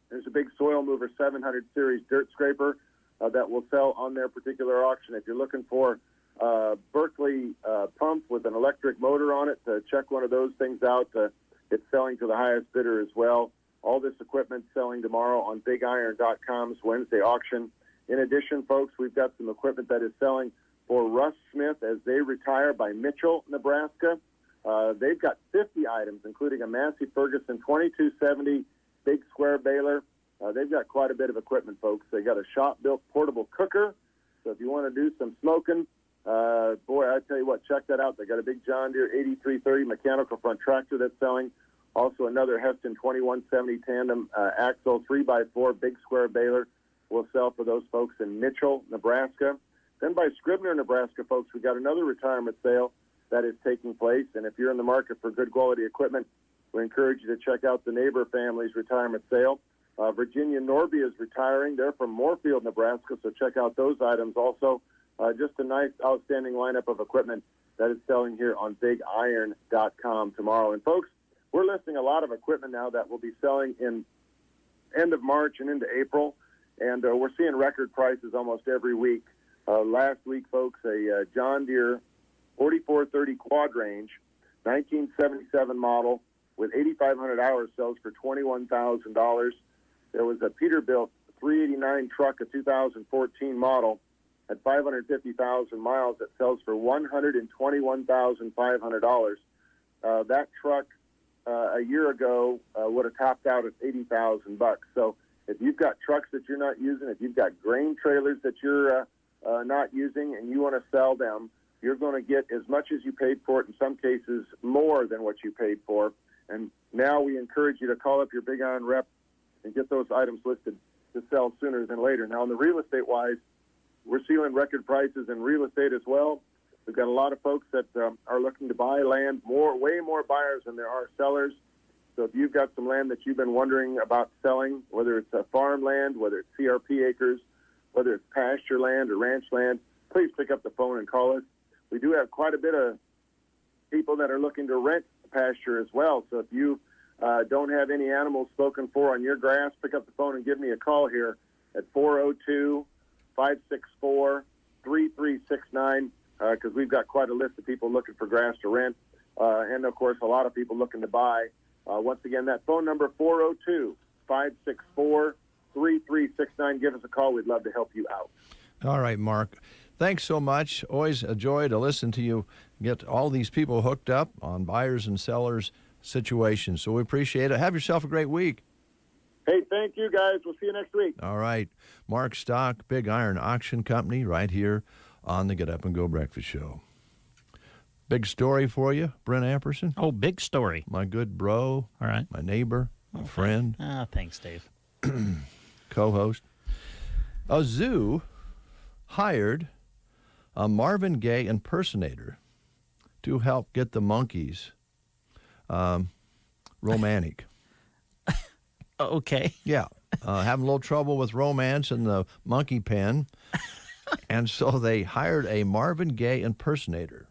There's a big soil mover 700 series dirt scraper that will sell on their particular auction. If you're looking for Berkeley pump with an electric motor on it, check one of those things out. It's selling to the highest bidder as well. All this equipment selling tomorrow on BigIron.com's Wednesday auction. In addition, folks, we've got some equipment that is selling for Russ Smith as they retire by Mitchell, Nebraska. They've got 50 items, including a Massey Ferguson 2270 big square baler. They've got quite a bit of equipment, folks. They got a shop-built portable cooker. So if you want to do some smoking, boy, I tell you what, check that out. They got a big John Deere 8330 mechanical front tractor that's selling. Also another Heston 2170 tandem axle 3x4 big square baler will sell for those folks in Mitchell, Nebraska. Then by Scribner, Nebraska, folks, we got another retirement sale that is taking place. And if you're in the market for good quality equipment, we encourage you to check out the Neighbor family's retirement sale. Virginia Norby is retiring. They're from Moorfield, Nebraska, so check out those items also. Just a nice, outstanding lineup of equipment that is selling here on BigIron.com tomorrow. And, folks, we're listing a lot of equipment now that will be selling in end of March and into April, and we're seeing record prices almost every week. Last week, folks, a John Deere 4430 Quad Range, 1977 model with 8,500 hours sells for $21,000. There was a Peterbilt 389 truck, a 2014 model, at 550,000 miles that sells for $121,500. That truck a year ago would have topped out at $80,000. So if you've got trucks that you're not using, if you've got grain trailers that you're not using and you want to sell them, you're going to get as much as you paid for it, in some cases more than what you paid for. And now we encourage you to call up your Big Iron rep and get those items listed to sell sooner than later. Now, on the real estate-wise, we're seeing record prices in real estate as well. We've got a lot of folks that are looking to buy land, way more buyers than there are sellers. So if you've got some land that you've been wondering about selling, whether it's farmland, whether it's CRP acres, whether it's pasture land or ranch land, please pick up the phone and call us. We do have quite a bit of people that are looking to rent pasture as well. So if you don't have any animals spoken for on your grass, pick up the phone and give me a call here at 402-564-3369 because we've got quite a list of people looking for grass to rent and, of course, a lot of people looking to buy. Once again, that phone number, 402-564-3369. Give us a call. We'd love to help you out. All right, Mark. Thanks so much. Always a joy to listen to you get all these people hooked up on buyers and sellers situations. So we appreciate it. Have yourself a great week. Hey, thank you, guys. We'll see you next week. All right. Mark Stock, Big Iron Auction Company, right here on the Get Up and Go Breakfast Show. Big story for you, Brent Amperson. Oh, big story. My good bro. All right. My neighbor, my friend. Thanks, Dave. Co-host. A zoo hired a Marvin Gaye impersonator to help get the monkeys romantic. Okay. Yeah. Having a little trouble with romance in the monkey pen. And so they hired a Marvin Gaye impersonator.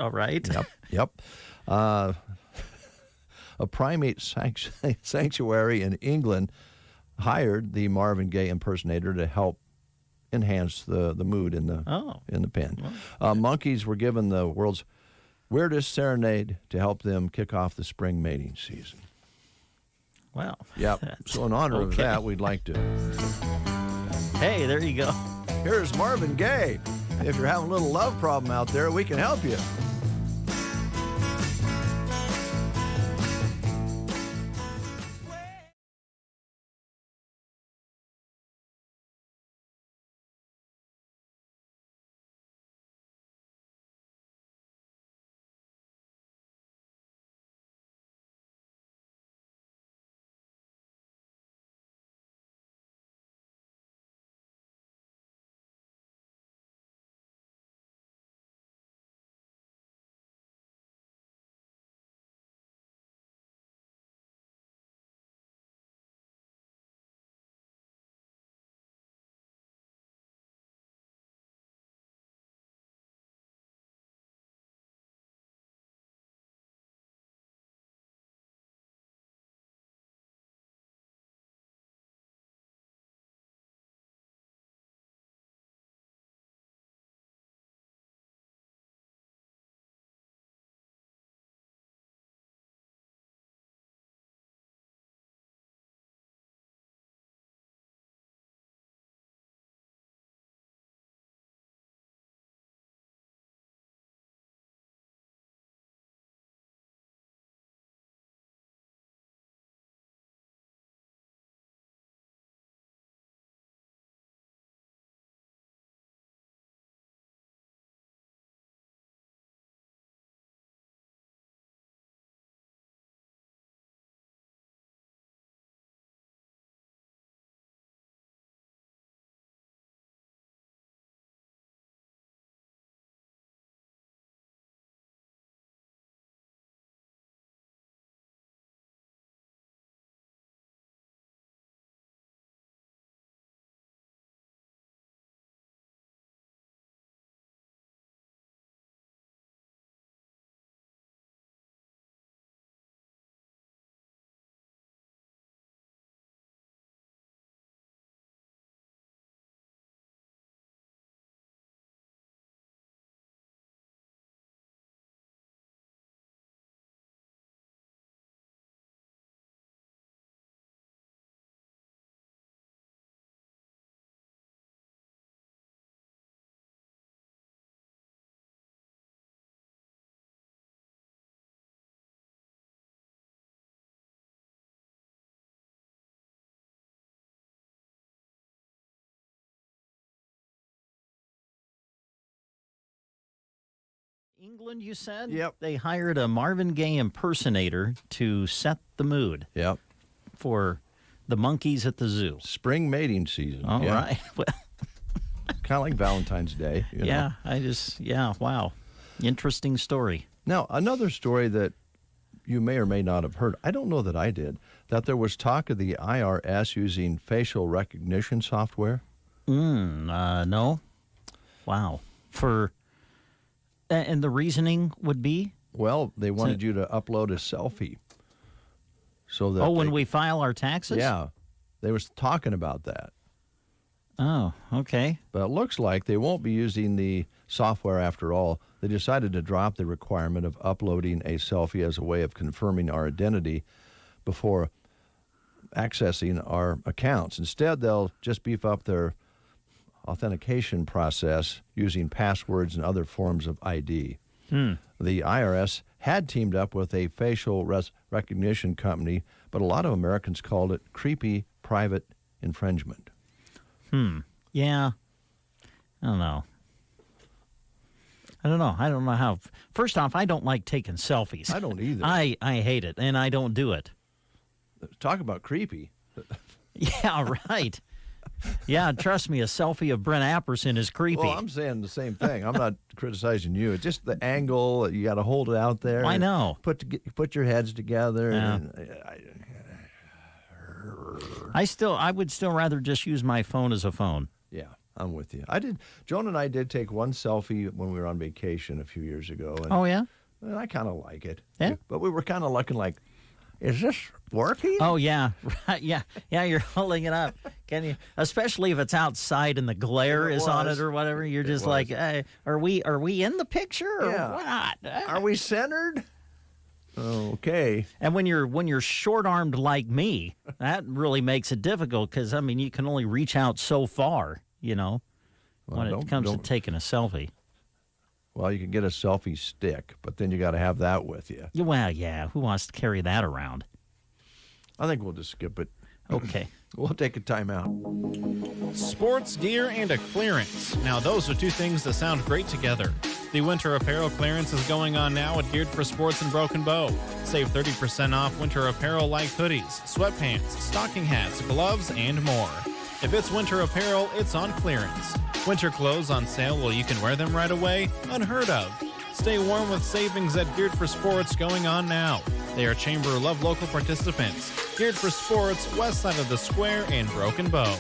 All right. Yep. A primate sanctuary in England hired the Marvin Gaye impersonator to help enhance the mood in the pen. Monkeys were given the world's weirdest serenade to help them kick off the spring mating season. Wow. Yep. So in honor of that, we'd like to... Hey, there you go. Here's Marvin Gaye. If you're having a little love problem out there, we can help you. England, you said? Yep. They hired a Marvin Gaye impersonator to set the mood. Yep. For the monkeys at the zoo. Spring mating season. All right. Well, kind of like Valentine's Day. You know? Wow. Interesting story. Now, another story that you may or may not have heard, I don't know that I did, that there was talk of the IRS using facial recognition software. No. Wow. And the reasoning would be? Well, they wanted you to upload a selfie. So that when we file our taxes? Yeah. They was talking about that. Oh, okay. But it looks like they won't be using the software after all. They decided to drop the requirement of uploading a selfie as a way of confirming our identity before accessing our accounts. Instead, they'll just beef up their authentication process using passwords and other forms of ID. The IRS had teamed up with a facial recognition company, but a lot of Americans called it creepy private infringement. Yeah. I don't know. I don't know how. First off, I don't like taking selfies. I don't either. I hate it, and I don't do it. Talk about creepy. Yeah, right. Yeah, trust me, a selfie of Brent Apperson is creepy. Well, I'm saying the same thing. I'm not criticizing you. It's just the angle. You got to hold it out there. I know. Put your heads together. Yeah. And, I would still rather just use my phone as a phone. Yeah, I'm with you. Joan and I did take one selfie when we were on vacation a few years ago. And, oh, yeah? And I kind of like it. Yeah? But we were kind of looking like, is this working? Oh, yeah. Right. Yeah, you're holding it up. Can you? Especially if it's outside and the glare is on it or whatever. You're just like, hey, are we in the picture or what? Are we centered? Okay. And when you're short-armed like me, that really makes it difficult because, I mean, you can only reach out so far, when it comes to taking a selfie. Well, you can get a selfie stick, but then you got to have that with you. Well, yeah. Who wants to carry that around? I think we'll just skip it. Okay. We'll take a timeout. Sports gear and a clearance. Now, those are two things that sound great together. The winter apparel clearance is going on now at Geared for Sports in Broken Bow. Save 30% off winter apparel like hoodies, sweatpants, stocking hats, gloves, and more. If it's winter apparel, it's on clearance. Winter clothes on sale while you can wear them right away? Unheard of. Stay warm with savings at Geared for Sports going on now. They are Chamber Love Local participants. Geared for Sports, west side of the square in Broken Bow.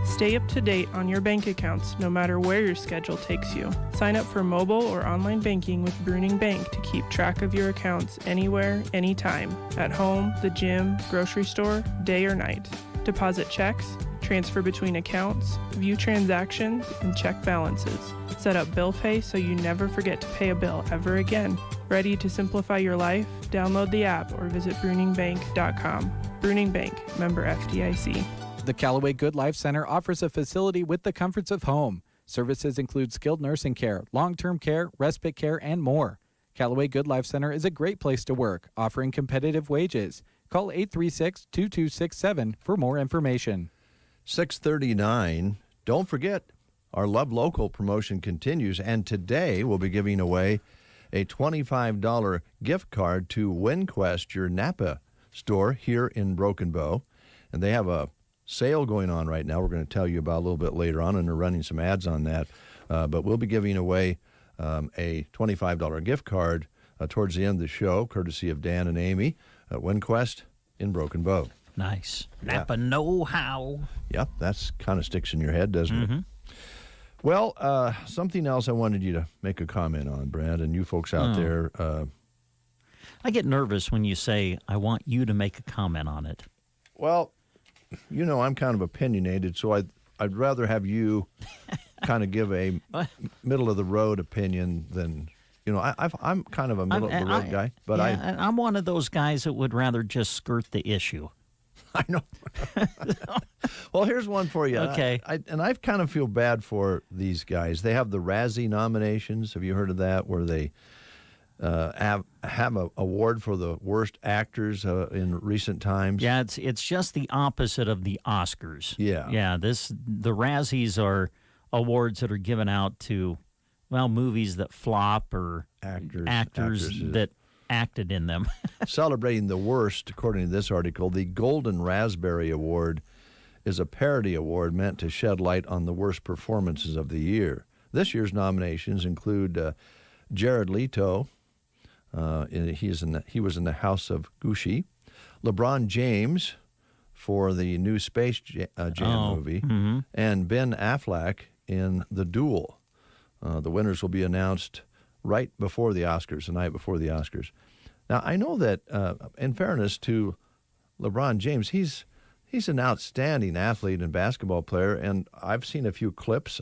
Stay up to date on your bank accounts no matter where your schedule takes you. Sign up for mobile or online banking with Bruning Bank to keep track of your accounts anywhere, anytime. At home, the gym, grocery store, day or night. Deposit checks, transfer between accounts, view transactions, and check balances. Set up bill pay so you never forget to pay a bill ever again. Ready to simplify your life? Download the app or visit bruningbank.com. Bruning Bank, member FDIC. The Callaway Good Life Center offers a facility with the comforts of home. Services include skilled nursing care, long-term care, respite care, and more. Callaway Good Life Center is a great place to work, offering competitive wages. Call 836-2267 for more information. 6:39. Don't forget, our Love Local promotion continues, and today we'll be giving away a $25 gift card to Windquest, your Napa store here in Broken Bow. And they have a sale going on right now. We're going to tell you about a little bit later on, and they're running some ads on that. But we'll be giving away a $25 gift card towards the end of the show, courtesy of Dan and Amy at Windquest in Broken Bow. Nice. Napa know-how. Yep, that's kind of sticks in your head, doesn't it? Well, something else I wanted you to make a comment on, Brad, and you folks out there. I get nervous when you say, I want you to make a comment on it. Well, I'm kind of opinionated, so I'd rather have you kind of give a middle-of-the-road opinion than, I'm kind of a middle-of-the-road guy. But I'm one of those guys that would rather just skirt the issue. I know. Well, here's one for you. Okay. I kind of feel bad for these guys. They have the Razzie Nominations. Have you heard of that? Where they have an award for the worst actors in recent times. Yeah, it's just the opposite of the Oscars. Yeah. Yeah, the Razzies are awards that are given out to movies that flop or actors that acted in them. Celebrating the worst, according to this article, the Golden Raspberry Award is a parody award meant to shed light on the worst performances of the year. This year's nominations include Jared Leto. He was in the House of Gucci. LeBron James for the new Space Jam movie, and Ben Affleck in The Duel. The winners will be announced right before the Oscars, the night before the Oscars. Now, I know that, in fairness to LeBron James, he's an outstanding athlete and basketball player, and I've seen a few clips.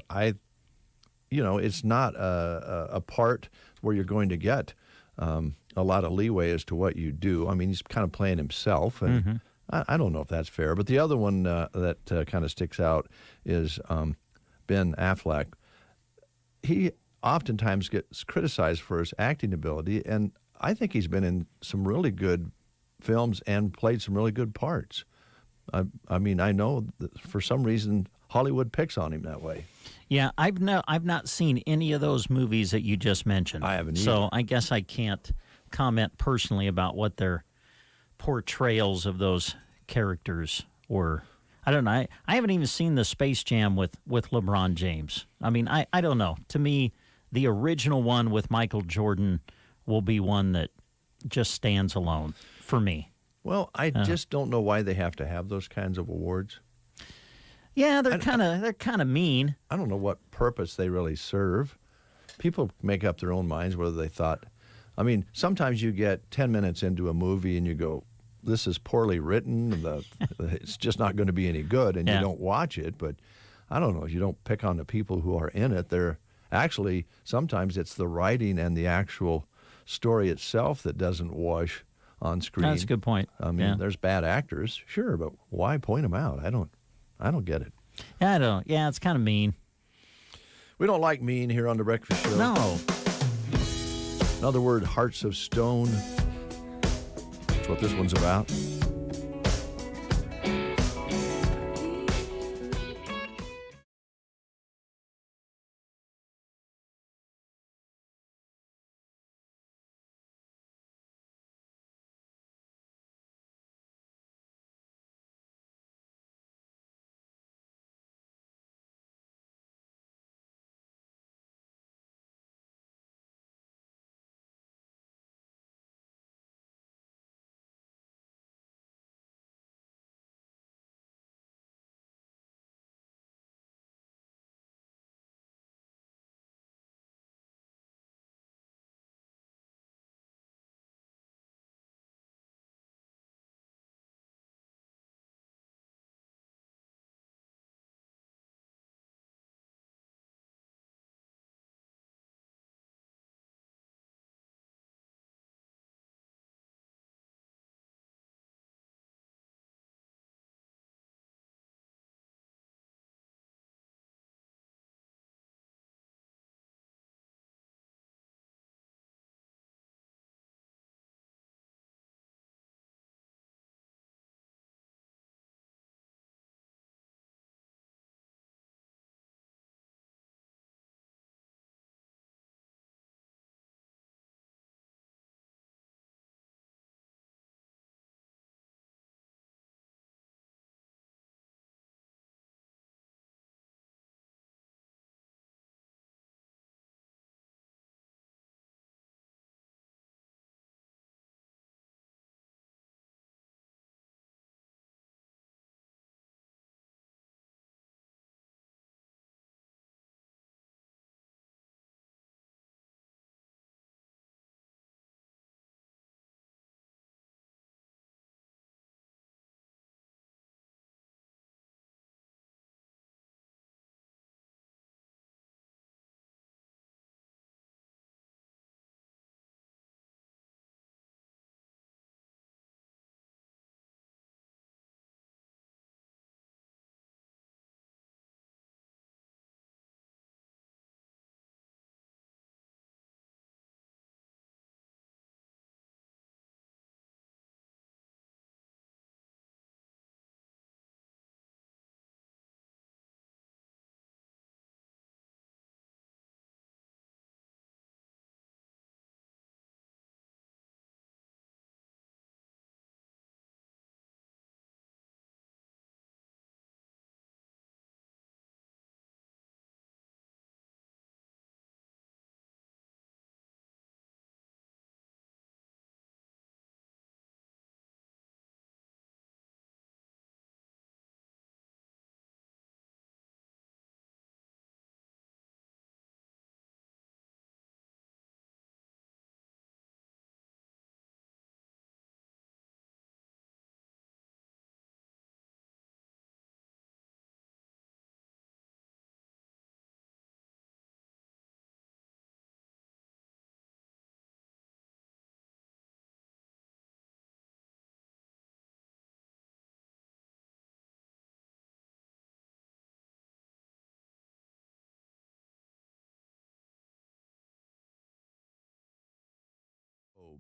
It's not a part where you're going to get a lot of leeway as to what you do. I mean, he's kind of playing himself, and I don't know if that's fair. But the other one that kind of sticks out is Ben Affleck. He oftentimes gets criticized for his acting ability, and I think he's been in some really good films and played some really good parts. I mean, I know that for some reason Hollywood picks on him that way. Yeah, I've not seen any of those movies that you just mentioned. I haven't either. So I guess I can't comment personally about what their portrayals of those characters were. I don't know. I haven't even seen the Space Jam with LeBron James. I mean, I don't know. To me, the original one with Michael Jordan will be one that just stands alone for me. Well, I just don't know why they have to have those kinds of awards. Yeah, they're kind of mean. I don't know what purpose they really serve. People make up their own minds whether they thought. I mean, sometimes you get 10 minutes into a movie and you go, this is poorly written, it's just not going to be any good, and you don't watch it. But I don't know, you don't pick on the people who are in it. They're actually, sometimes it's the writing and the actual story itself that doesn't wash on screen. That's a good point. I mean, there's bad actors, sure, but why point them out? I don't get it. Yeah, I don't. Yeah, it's kind of mean. We don't like mean here on The Breakfast Show. No. Another word, hearts of stone. That's what this one's about.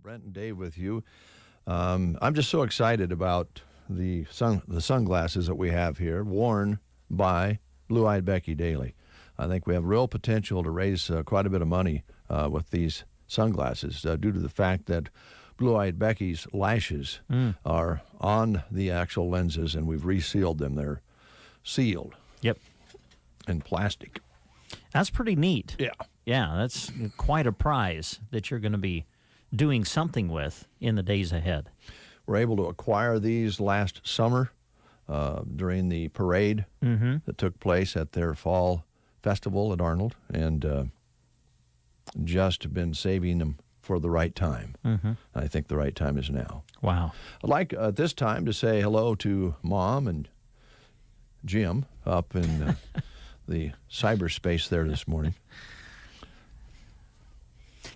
Brent and Dave with you. I'm just so excited about the sunglasses that we have here, worn by Blue-Eyed Becky Daily. I think we have real potential to raise quite a bit of money with these sunglasses due to the fact that Blue-Eyed Becky's lashes are on the actual lenses, and we've resealed them. They're sealed. Yep. In plastic. That's pretty neat. Yeah. Yeah, that's quite a prize that you're going to be doing something with in the days ahead. We're able to acquire these last summer during the parade that took place at their fall festival at Arnold, and just been saving them for the right time. I think the right time is now. Wow. I'd like at this time to say hello to Mom and Jim up in the cyberspace there this morning.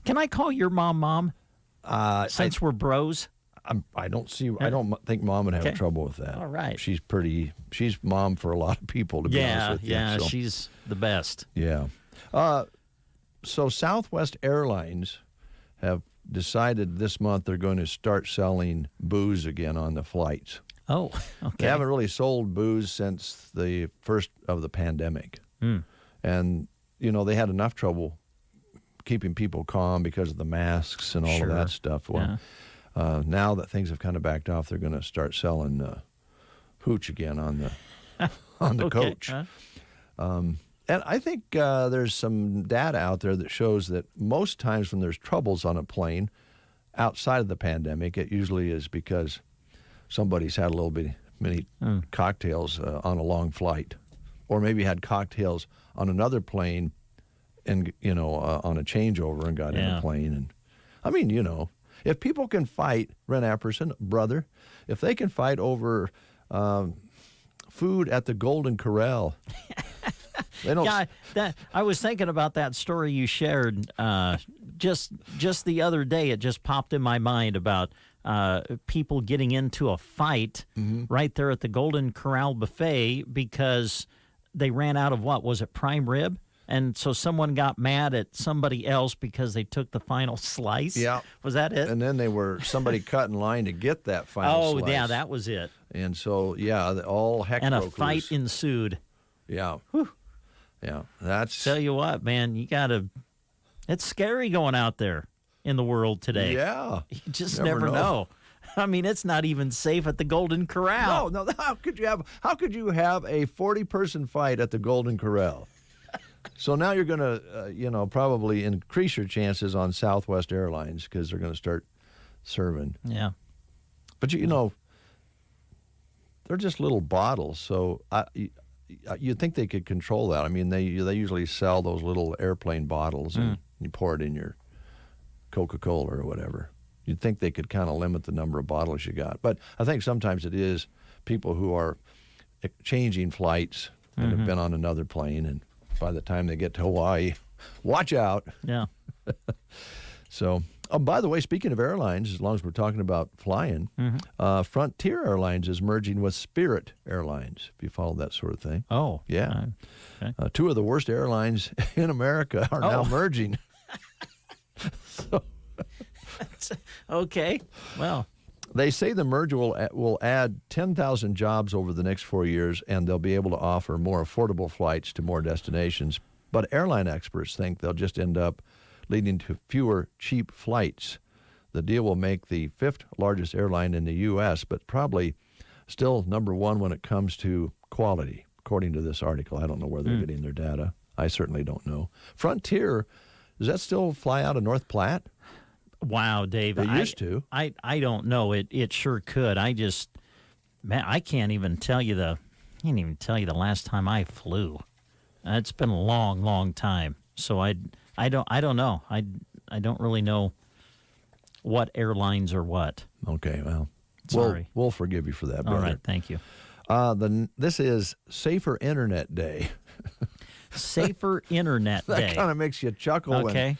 Can I call your mom? Since we're bros? I don't think Mom would have trouble with that. All right. She's Mom for a lot of people, to be honest with you. Yeah, so. She's the best. Yeah. So Southwest Airlines have decided this month they're going to start selling booze again on the flights. Oh, okay. They haven't really sold booze since the first of the pandemic. And, they had enough trouble keeping people calm because of the masks and all of that stuff. Well, now that things have kind of backed off, they're going to start selling hooch again on the coach. And I think there's some data out there that shows that most times when there's troubles on a plane outside of the pandemic, it usually is because somebody's had a little bit many cocktails on a long flight, or maybe had cocktails on another plane and, on a changeover and got in a plane. And I mean, if people can fight, Ren Apperson, brother, if they can fight over food at the Golden Corral, they don't. Yeah, I was thinking about that story you shared just the other day. It just popped in my mind about people getting into a fight right there at the Golden Corral buffet because they ran out of what was it, prime rib? And so someone got mad at somebody else because they took the final slice. Yeah. Was that it? And then somebody cut in line to get that final slice. Oh, yeah, that was it. And so, all heck broke loose. And a fight ensued. Yeah. Whew. Yeah. Tell you what, man, it's scary going out there in the world today. Yeah. You just never know. I mean, it's not even safe at the Golden Corral. No, how could you have a 40-person fight at the Golden Corral? So now you're going to, probably increase your chances on Southwest Airlines because they're going to start serving. Yeah. But, they're just little bottles. So you'd think they could control that. I mean, they usually sell those little airplane bottles and you pour it in your Coca-Cola or whatever. You'd think they could kind of limit the number of bottles you got. But I think sometimes it is people who are changing flights and have been on another plane, and by the time they get to Hawaii, watch out. Yeah. So, by the way, speaking of airlines, as long as we're talking about flying, Frontier Airlines is merging with Spirit Airlines, if you follow that sort of thing. Oh. Yeah. Okay. Two of the worst airlines in America are now merging. Okay. Well. They say the merger will add 10,000 jobs over the next 4 years, and they'll be able to offer more affordable flights to more destinations. But airline experts think they'll just end up leading to fewer cheap flights. The deal will make the fifth largest airline in the U.S., but probably still number one when it comes to quality, according to this article. I don't know where they're getting their data. I certainly don't know. Frontier, does that still fly out of North Platte? Wow, Dave. They used to. I don't know. It sure could. I can't even tell you the last time I flew. It's been a long, long time. So I don't know. I don't really know what airlines are what. Okay, well, sorry. We'll forgive you for that, brother. All right, thank you. This is Safer Internet Day. Safer Internet Day. That kind of makes you chuckle. Okay.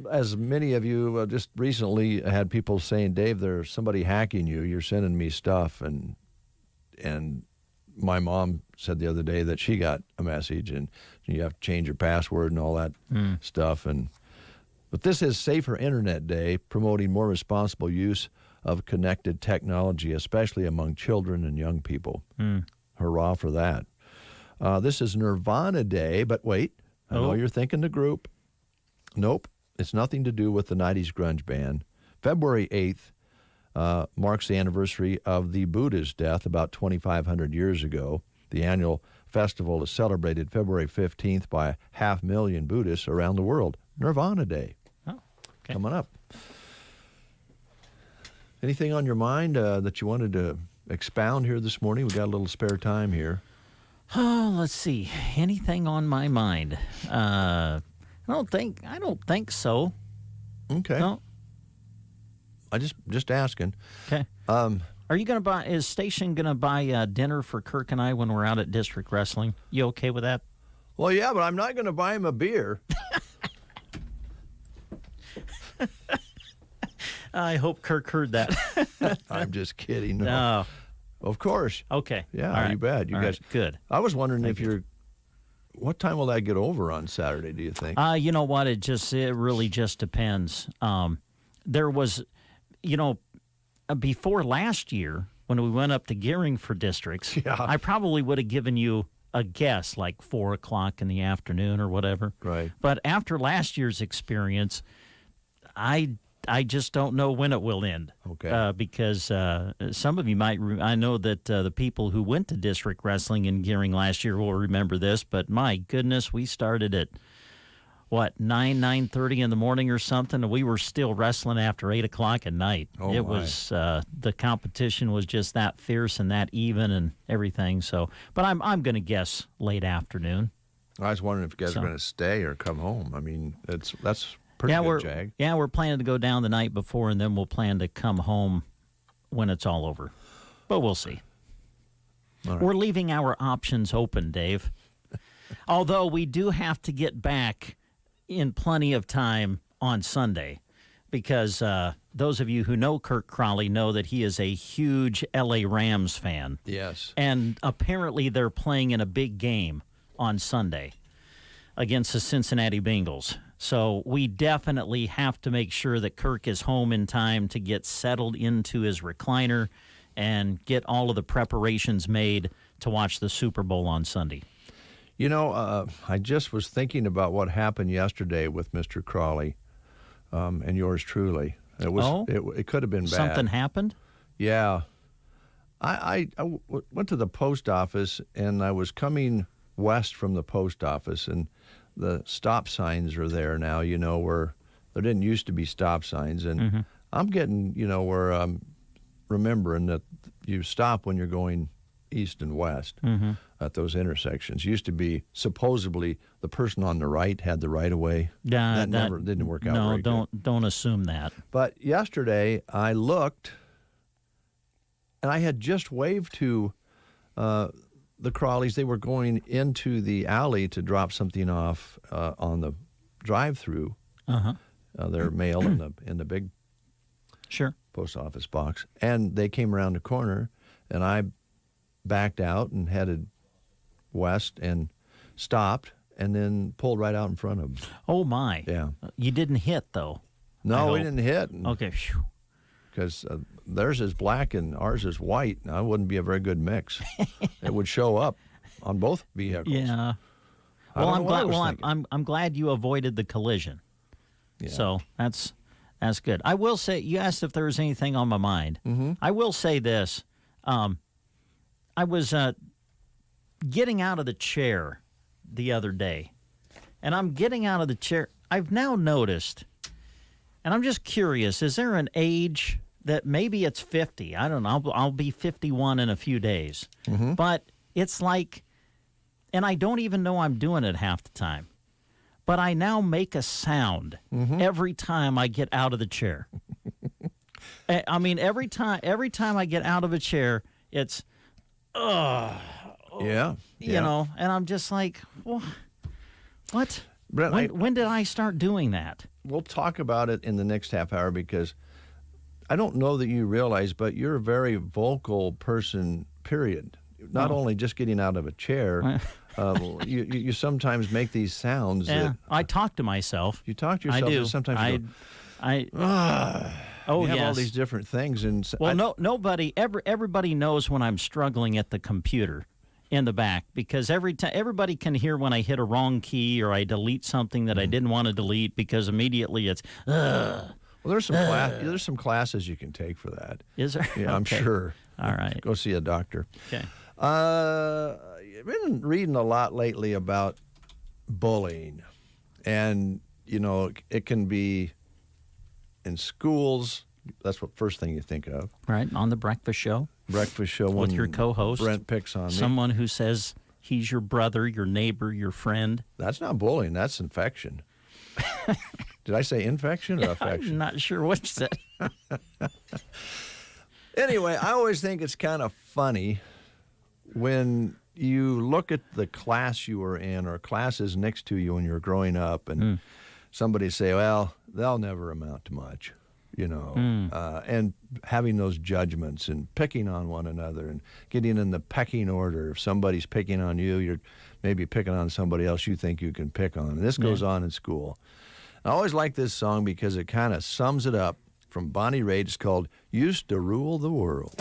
As many of you just recently had people saying, Dave, there's somebody hacking you. You're sending me stuff. And my mom said the other day that she got a message and you have to change your password and all that stuff. And But this is Safer Internet Day, promoting more responsible use of connected technology, especially among children and young people. Hurrah for that. This is Nirvana Day, but wait, I know you're thinking the group. Nope, it's nothing to do with the 90s grunge band. February 8th marks the anniversary of the Buddha's death about 2,500 years ago. The annual festival is celebrated February 15th by 500,000 Buddhists around the world. Nirvana Day. Coming up. Anything on your mind that you wanted to expound here this morning? We got a little spare time here. Oh, let's see. Anything on my mind? I don't think so. Okay. No. I just asking. Okay. Are you going to is Station going to buy dinner for Kirk and I when we're out at District Wrestling? You okay with that? Well, yeah, but I'm not going to buy him a beer. I hope Kirk heard that. I'm just kidding. No. Of course. Okay. Yeah, All right. You bet. You All guys. Right. Good. I was wondering what time will that get over on Saturday, do you think? You know what? It really just depends. There was, before last year when we went up to Gearing for districts, I probably would have given you a guess, like 4 o'clock in the afternoon or whatever. Right. But after last year's experience, I just don't know when it will end. Okay. Because some of you might, I know that the people who went to district wrestling in Gearing last year will remember this, but my goodness, we started at, 9:30 in the morning or something, and we were still wrestling after 8 o'clock at night. It was, the competition was just that fierce and that even and everything. So, but I'm going to guess late afternoon. I was wondering if you guys are going to stay or come home. I mean, that's pretty good, Jag. Yeah, we're planning to go down the night before, and then we'll plan to come home when it's all over. But we'll see. All right. We're leaving our options open, Dave. Although we do have to get back in plenty of time on Sunday, because those of you who know Kirk Crawley know that he is a huge L.A. Rams fan. Yes. And apparently they're playing in a big game on Sunday against the Cincinnati Bengals. So we definitely have to make sure that Kirk is home in time to get settled into his recliner and get all of the preparations made to watch the Super Bowl on Sunday. You know, I just was thinking about what happened yesterday with Mr. Crawley and yours truly. It could have been bad. Something happened? Yeah. I went to the post office, and I was coming west from the post office, and the stop signs are there now, where there didn't used to be stop signs. And I'm getting, where I'm remembering that you stop when you're going east and west at those intersections. Used to be supposedly the person on the right had the right of way. That never didn't work out very good. Don't assume that. But yesterday I looked, and I had just waved to the Crawleys. They were going into the alley to drop something off on the drive-through. Their mail in the big post office box, and they came around the corner, and I backed out and headed west and stopped, and then pulled right out in front of them. Oh my! Yeah, you didn't hit though. No, we didn't hit. Okay. Because theirs is black and ours is white. Now, it wouldn't be a very good mix. It would show up on both vehicles. Yeah. Well, I'm glad you avoided the collision. Yeah. So that's good. I will say, you asked if there was anything on my mind. I will say this. I was getting out of the chair the other day, and I'm getting out of the chair. I've now noticed, and I'm just curious, is there an age that maybe it's 50? I don't know. I'll be 51 in a few days. But it's like, and I don't even know I'm doing it half the time, but I now make a sound every time I get out of the chair. I mean, every time I get out of a chair, it's, yeah. You know, and I'm just like, well, what? Brent, when did I start doing that? We'll talk about it in the next half hour, because I don't know that you realize, but you're a very vocal person, period. Not only just getting out of a chair, You sometimes make these sounds. Yeah, I talk to myself. You talk to yourself. I do. And sometimes you go, you have yes. all these different things. And everybody knows when I'm struggling at the computer in the back, because everybody can hear when I hit a wrong key or I delete something that I didn't want to delete, because immediately it's. Well, there's some classes you can take for that. Is there? Yeah, I'm Okay. sure. All right. Go see a doctor. Okay. I've been reading a lot lately about bullying, and it can be in schools. That's what first thing you think of. Right, on the breakfast show. With your co-host. Brent picks on me. Someone who says he's your brother, your neighbor, your friend. That's not bullying. That's infection. Did I say infection or affection? I'm not sure what you said. Anyway, I always think it's kind of funny when you look at the class you were in or classes next to you when you were growing up, and somebody say, well, they'll never amount to much, and having those judgments and picking on one another and getting in the pecking order. If somebody's picking on you, you're maybe picking on somebody else you think you can pick on. And this goes on in school. I always like this song because it kind of sums it up, from Bonnie Raitt. It's called Used to Rule the World.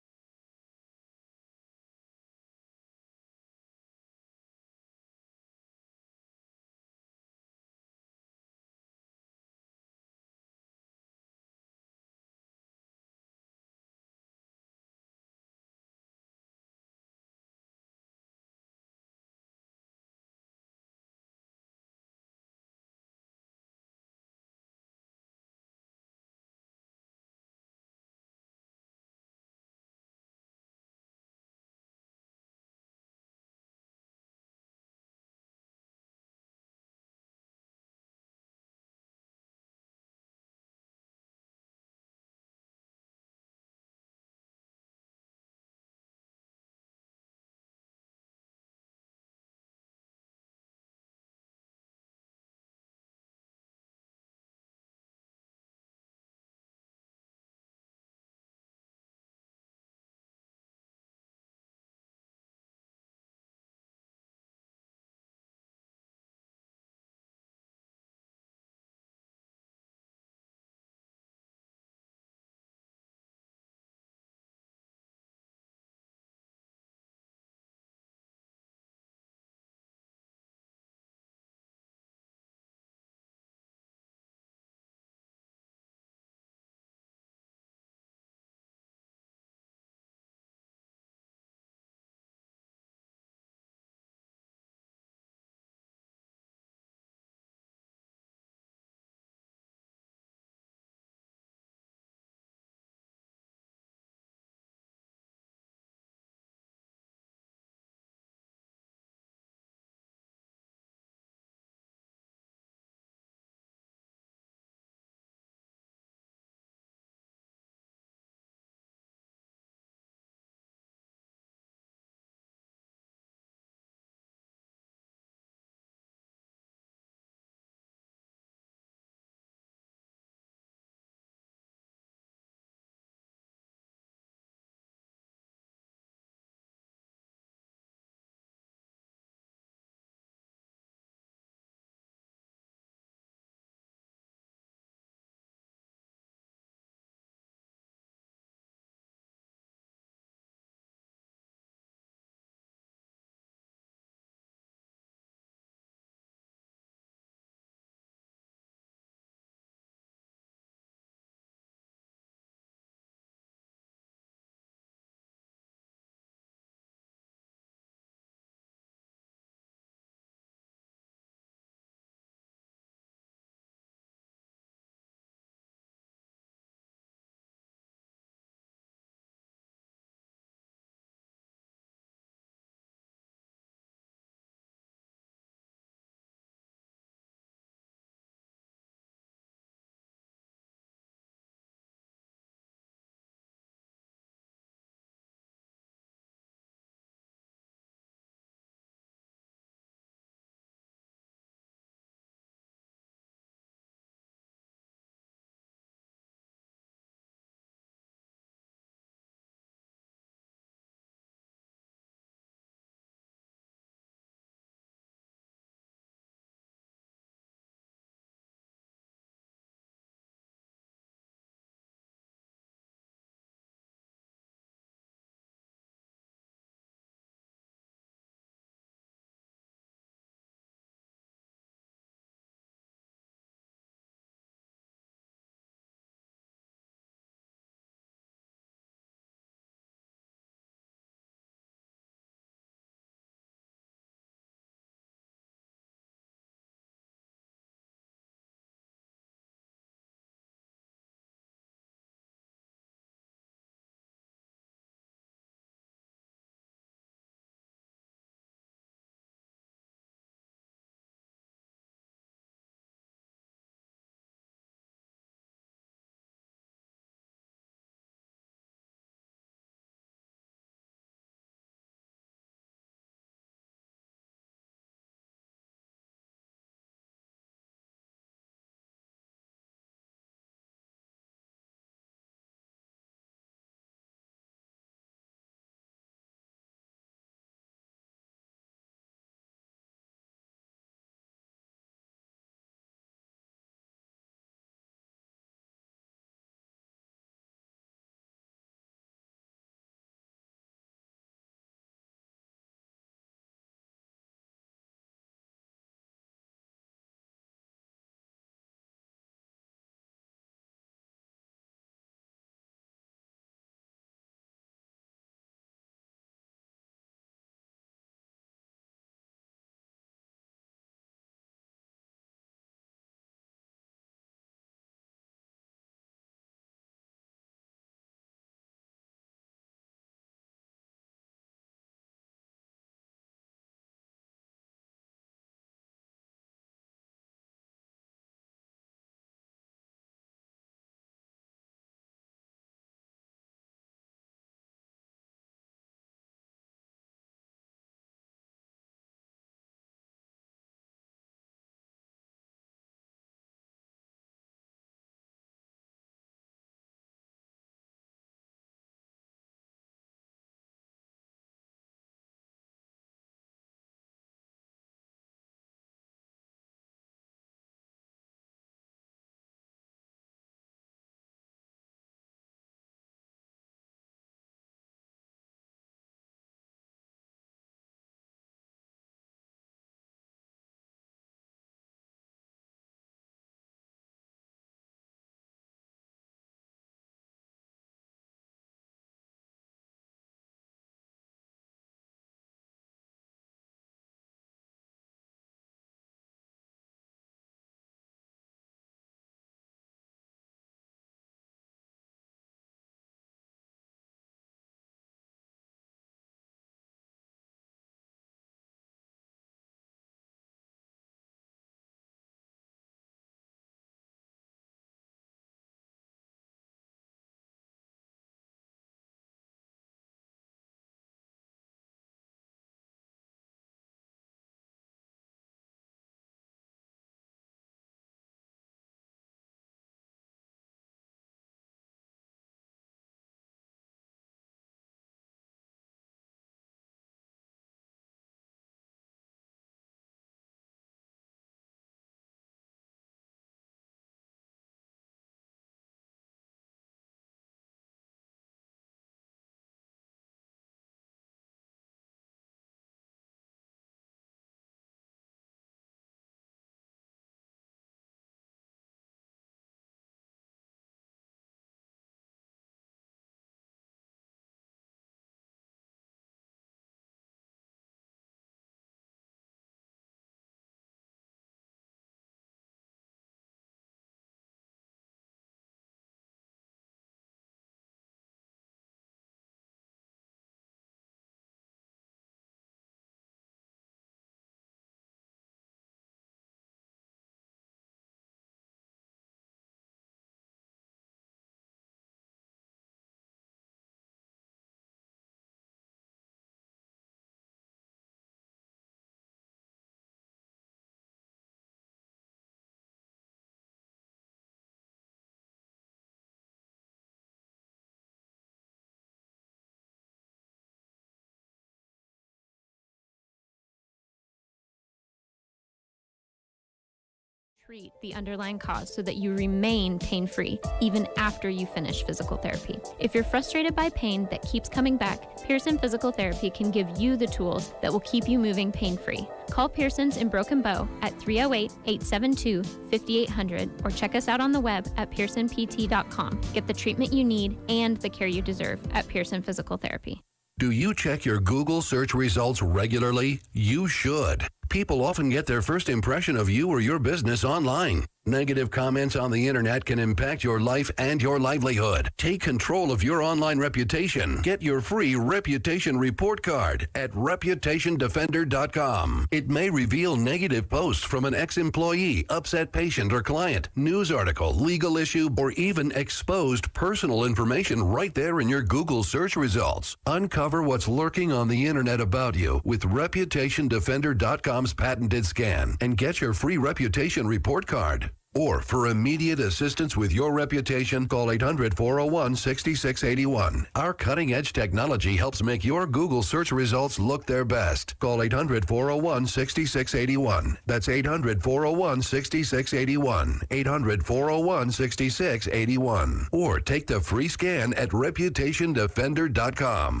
Treat the underlying cause so that you remain pain-free even after you finish physical therapy. If you're frustrated by pain that keeps coming back, Pearson Physical Therapy can give you the tools that will keep you moving pain-free. Call Pearson's in Broken Bow at 308-872-5800 or check us out on the web at pearsonpt.com. Get the treatment you need and the care you deserve at Pearson Physical Therapy. Do you check your Google search results regularly? You should. People often get their first impression of you or your business online. Negative comments on the internet can impact your life and your livelihood. Take control of your online reputation. Get your free reputation report card at reputationdefender.com. It may reveal negative posts from an ex-employee, upset patient or client, news article, legal issue, or even exposed personal information right there in your Google search results. Uncover what's lurking on the internet about you with reputationdefender.com's patented scan and get your free reputation report card. Or for immediate assistance with your reputation, call 800-401-6681. Our cutting-edge technology helps make your Google search results look their best. Call 800-401-6681. That's 800-401-6681. 800-401-6681. Or take the free scan at reputationdefender.com.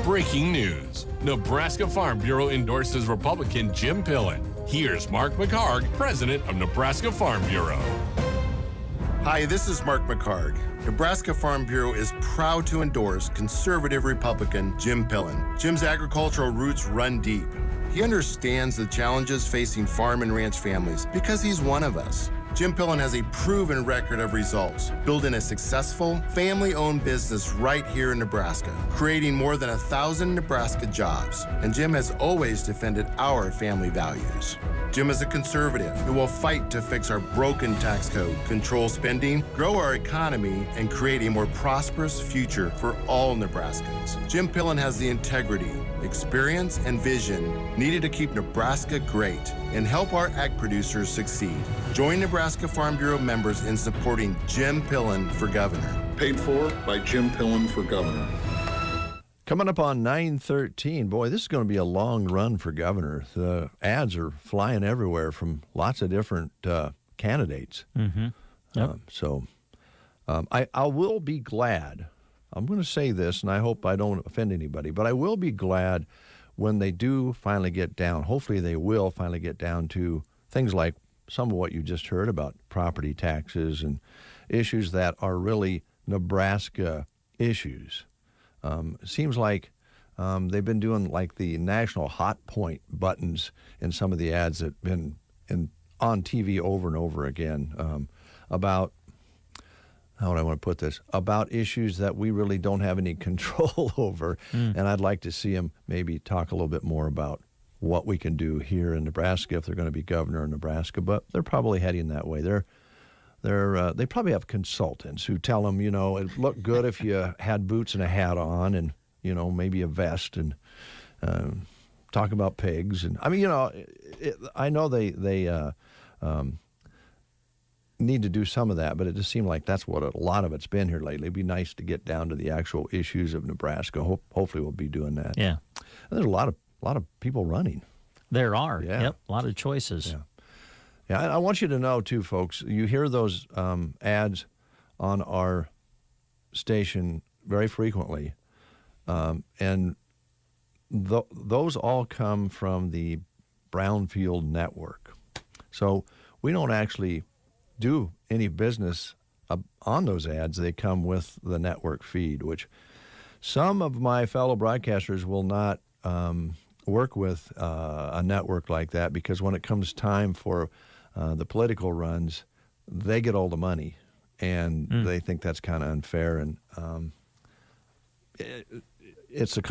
Breaking news. Nebraska Farm Bureau endorses Republican Jim Pillen. Here's Mark McHarg, president of Nebraska Farm Bureau. Hi, this is Mark McHarg. Nebraska Farm Bureau is proud to endorse conservative Republican Jim Pillen. Jim's agricultural roots run deep. He understands the challenges facing farm and ranch families because he's one of us. Jim Pillen has a proven record of results, building a successful, family-owned business right here in Nebraska, creating more than 1,000 Nebraska jobs. And Jim has always defended our family values. Jim is a conservative who will fight to fix our broken tax code, control spending, grow our economy, and create a more prosperous future for all Nebraskans. Jim Pillen has the integrity, experience, and vision needed to keep Nebraska great and help our ag producers succeed. Join Nebraska Farm Bureau members in supporting Jim Pillen for governor. Paid for by Jim Pillen for governor. Coming up on 9:13, boy, this is going to be a long run for governor. The ads are flying everywhere from lots of different candidates. Mm-hmm. Yep. I will be glad. I'm going to say this, and I hope I don't offend anybody, but I will be glad when they do finally get down. Hopefully they will finally get down to things like some of what you just heard about property taxes and issues that are really Nebraska issues. It seems like they've been doing like the national hot point buttons in some of the ads that have been on TV over and over again about, how would I want to put this, about issues that we really don't have any control over. And I'd like to see them maybe talk a little bit more about what we can do here in Nebraska if they're going to be governor of Nebraska. But they're probably heading that way. They probably have consultants who tell them, it'd look good if you had boots and a hat on and, maybe a vest and talk about pigs. And I mean, I know they need to do some of that, but it just seemed like that's what a lot of it's been here lately. It'd be nice to get down to the actual issues of Nebraska. Hopefully we'll be doing that. Yeah. And there's a lot of people running. There are. Yeah. Yep. A lot of choices. Yeah. Yeah, I want you to know, too, folks, you hear those ads on our station very frequently, and those all come from the Brownfield Network. So we don't actually do any business on those ads. They come with the network feed, which some of my fellow broadcasters will not work with a network like that, because when it comes time for the political runs, they get all the money, and they think that's kind of unfair. And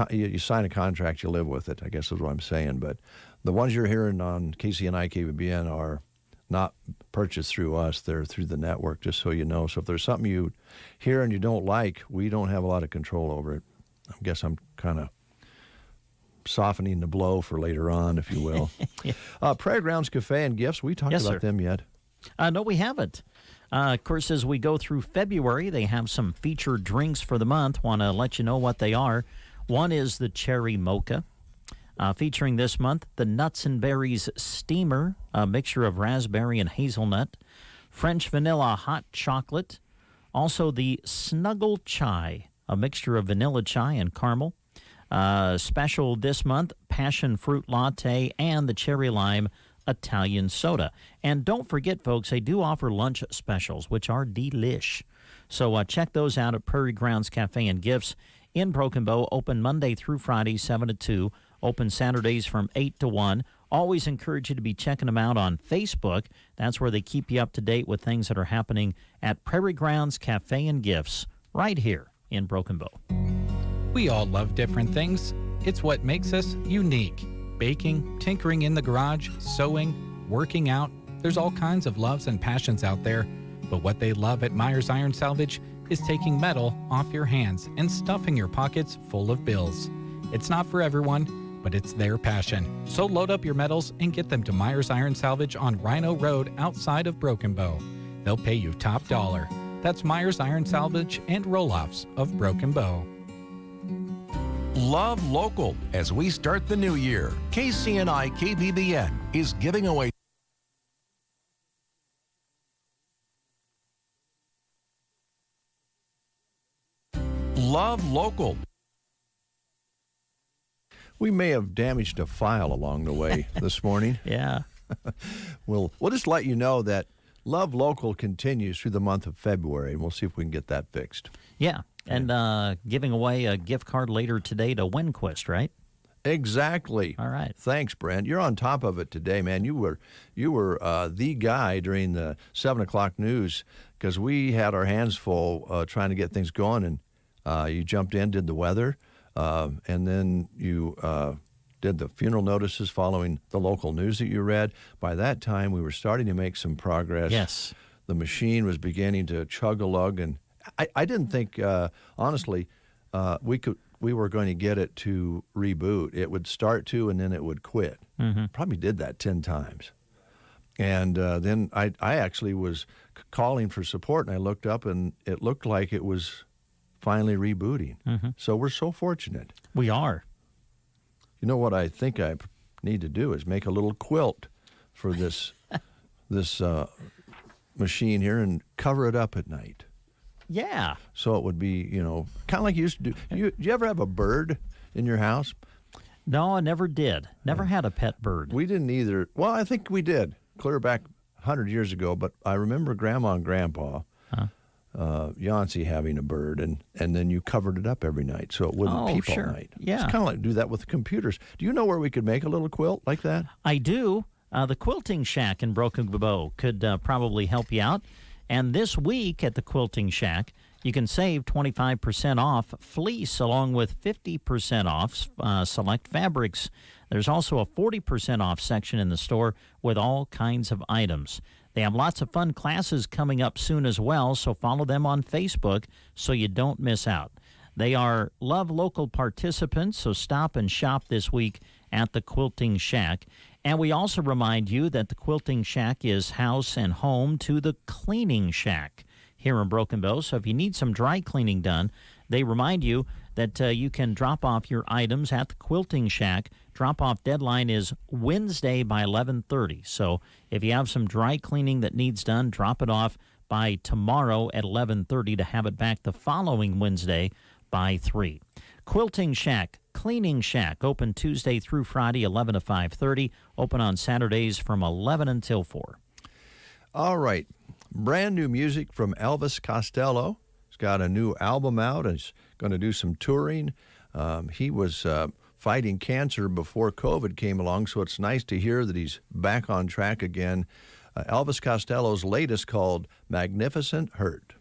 you sign a contract, you live with it, I guess is what I'm saying. But the ones you're hearing on KCNI, KBBN are not purchased through us. They're through the network, just so you know. So if there's something you hear and you don't like, we don't have a lot of control over it. I guess I'm kind of softening the blow for later on, if you will. Prairie Grounds Cafe and Gifts, we talked about them yet? No, we haven't. Of course, as we go through February, they have some featured drinks for the month. Want to let you know what they are. One is the Cherry Mocha. Featuring this month, the Nuts and Berries Steamer, a mixture of raspberry and hazelnut, French Vanilla Hot Chocolate, also the Snuggle Chai, a mixture of vanilla chai and caramel. Special this month, Passion Fruit Latte and the Cherry Lime Italian Soda. And don't forget, folks, they do offer lunch specials, which are delish. So check those out at Prairie Grounds Cafe and Gifts in Broken Bow. Open Monday through Friday, 7 to 2. Open Saturdays from 8 to 1. Always encourage you to be checking them out on Facebook. That's where they keep you up to date with things that are happening at Prairie Grounds Cafe and Gifts right here in Broken Bow. We all love different things. It's what makes us unique. Baking, tinkering in the garage, sewing, working out. There's all kinds of loves and passions out there. But what they love at Myers Iron Salvage is taking metal off your hands and stuffing your pockets full of bills. It's not for everyone, but it's their passion. So load up your metals and get them to Myers Iron Salvage on Rhino Road outside of Broken Bow. They'll pay you top dollar. That's Myers Iron Salvage and Roll-Offs of Broken Bow. Love local as we start the new year. KCNI KBBN is giving away Love local. We may have damaged a file along the way this morning. Yeah. We'll just let you know that Love Local continues through the month of February, and we'll see if we can get that fixed. Yeah, and giving away a gift card later today to Windquest, right? Exactly. All right. Thanks, Brent. You're on top of it today, man. You were the guy during the 7 o'clock news because we had our hands full trying to get things going, and you jumped in, did the weather, and then you did the funeral notices following the local news that you read. By that time, we were starting to make some progress. Yes. The machine was beginning to chug-a-lug, and I didn't think, honestly, we were going to get it to reboot. It would start to, and then it would quit. Mm-hmm. Probably did that 10 times. And then I actually was calling for support, and I looked up, and it looked like it was finally rebooting. Mm-hmm. So we're so fortunate. We are. You know what I think I need to do is make a little quilt for this machine here and cover it up at night. Yeah. So it would be, kind of like you used to do. Did you ever have a bird in your house? No, I never did. Never had a pet bird. We didn't either. Well, I think we did, clear back 100 years ago. But I remember Grandma and Grandpa, Yancey, having a bird, and then you covered it up every night so it wouldn't peep all night. Yeah. It's kind of like do that with computers. Do you know where we could make a little quilt like that? I do. The Quilting Shack in Broken Bow could probably help you out. And this week at the Quilting Shack, you can save 25% off fleece along with 50% off select fabrics. There's also a 40% off section in the store with all kinds of items. They have lots of fun classes coming up soon as well, so follow them on Facebook so you don't miss out. They are Love Local participants, so stop and shop this week at the Quilting Shack. And we also remind you that the Quilting Shack is house and home to the Cleaning Shack here in Broken Bow. So if you need some dry cleaning done, they remind you that you can drop off your items at the Quilting Shack. Drop-off deadline is Wednesday by 11:30. So if you have some dry cleaning that needs done, drop it off by tomorrow at 11:30 to have it back the following Wednesday by 3. Quilting Shack, Cleaning Shack, open Tuesday through Friday, 11 to 5:30. Open on Saturdays from 11 until 4. All right. Brand new music from Elvis Costello. He's got a new album out and he's going to do some touring. He was fighting cancer before COVID came along, so it's nice to hear that he's back on track again. Elvis Costello's latest called Magnificent Hurt.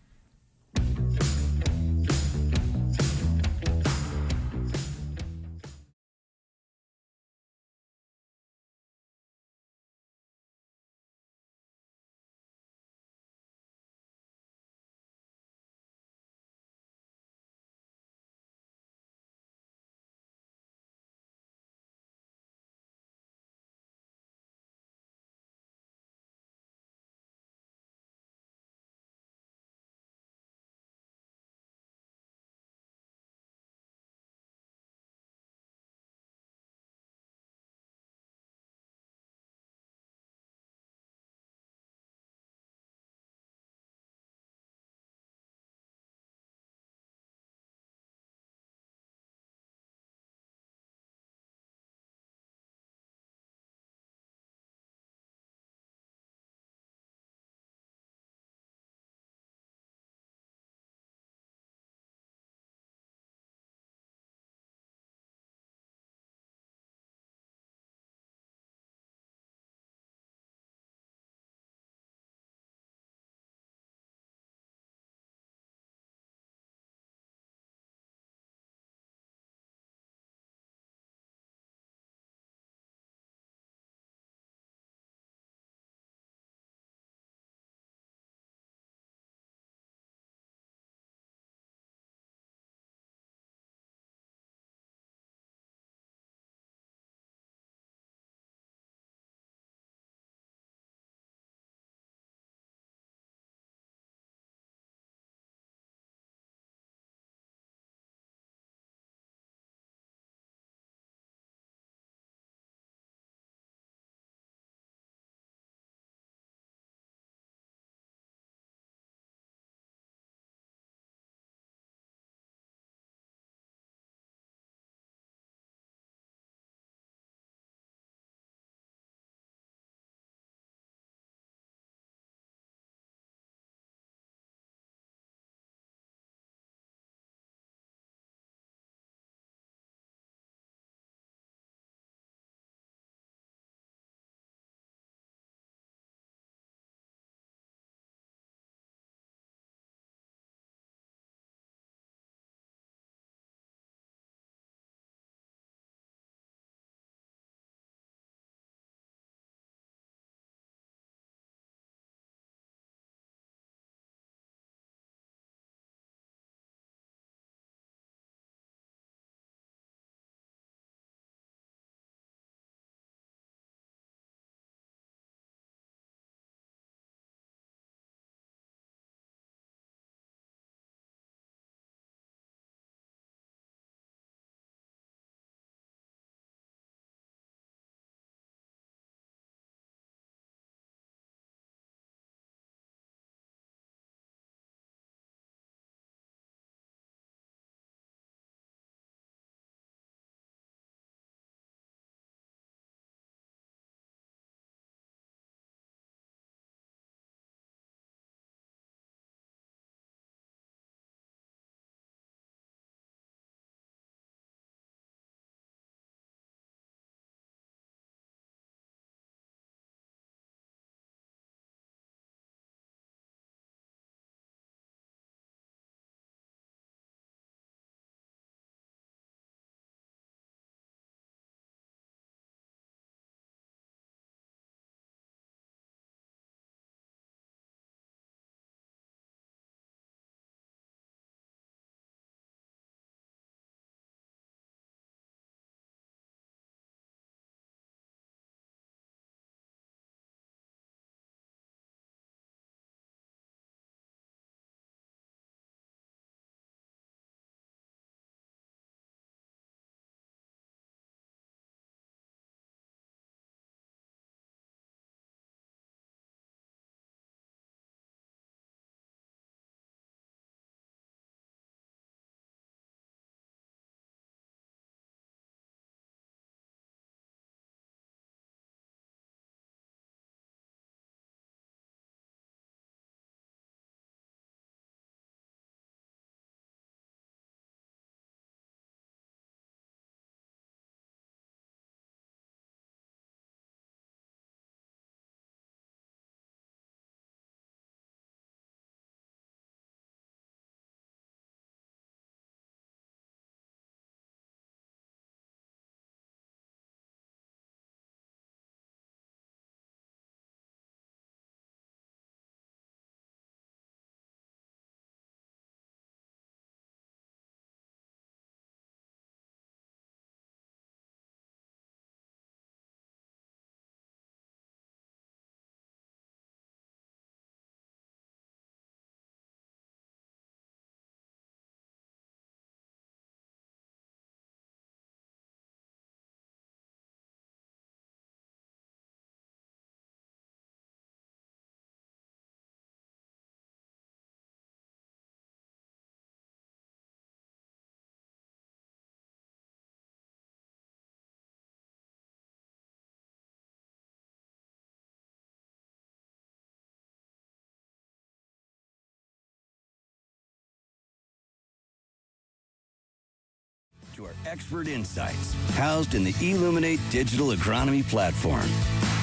to our expert insights housed in the Illuminate Digital Agronomy platform.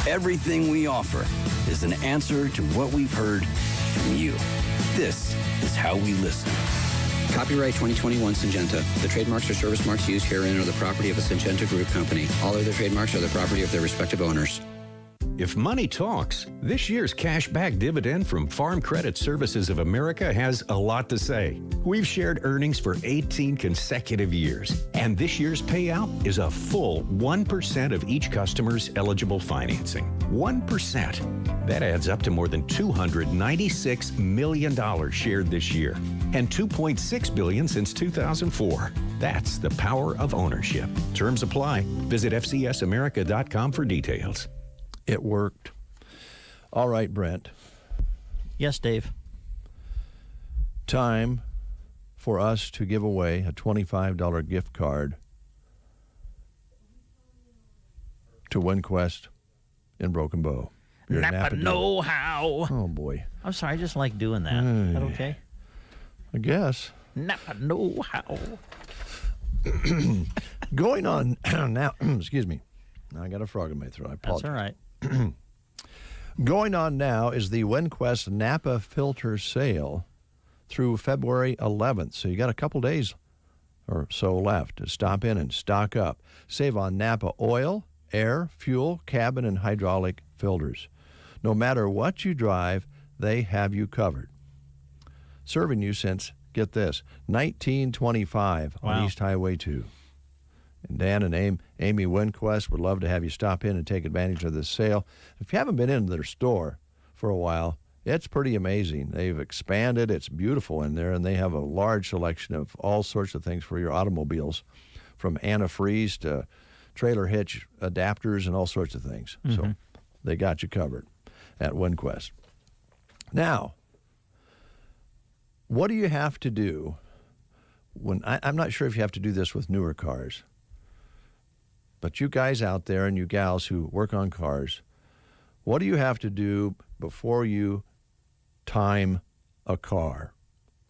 Everything we offer is an answer to what we've heard from you. This is how we listen. Copyright 2021 Syngenta. The trademarks or service marks used herein are the property of a Syngenta Group company. All other trademarks are the property of their respective owners. If money talks, this year's cashback dividend from Farm Credit Services of America has a lot to say. We've shared earnings for 18 consecutive years, and this year's payout is a full 1% of each customer's eligible financing. 1%. That adds up to more than $296 million shared this year, and $2.6 billion since 2004. That's the power of ownership. Terms apply. Visit FCSAmerica.com for details. It worked. All right, Brent. Yes, Dave. Time for us to give away a $25 gift card to Windquest in Broken Bow. Napa know-how. Oh, boy. I'm sorry, I just like doing that. Is that okay? I guess. Napa know-how. Going on now, excuse me. I got a frog in my throat. I apologize. That's all right. Going on now is the Windquest Napa filter sale through February 11th. So you got a couple days or so left to stop in and stock up. Save on Napa oil, air, fuel, cabin, and hydraulic filters. No matter what you drive, they have you covered. Serving you since, get this, 1925 on East Highway 2. And Dan and Amy Windquest would love to have you stop in and take advantage of this sale. If you haven't been into their store for a while, it's pretty amazing. They've expanded. It's beautiful in there, and they have a large selection of all sorts of things for your automobiles, from antifreeze to trailer hitch adapters and all sorts of things. Mm-hmm. So they got you covered at Windquest. Now, what do you have to do when I'm not sure if you have to do this with newer cars, but you guys out there and you gals who work on cars, what do you have to do before you time a car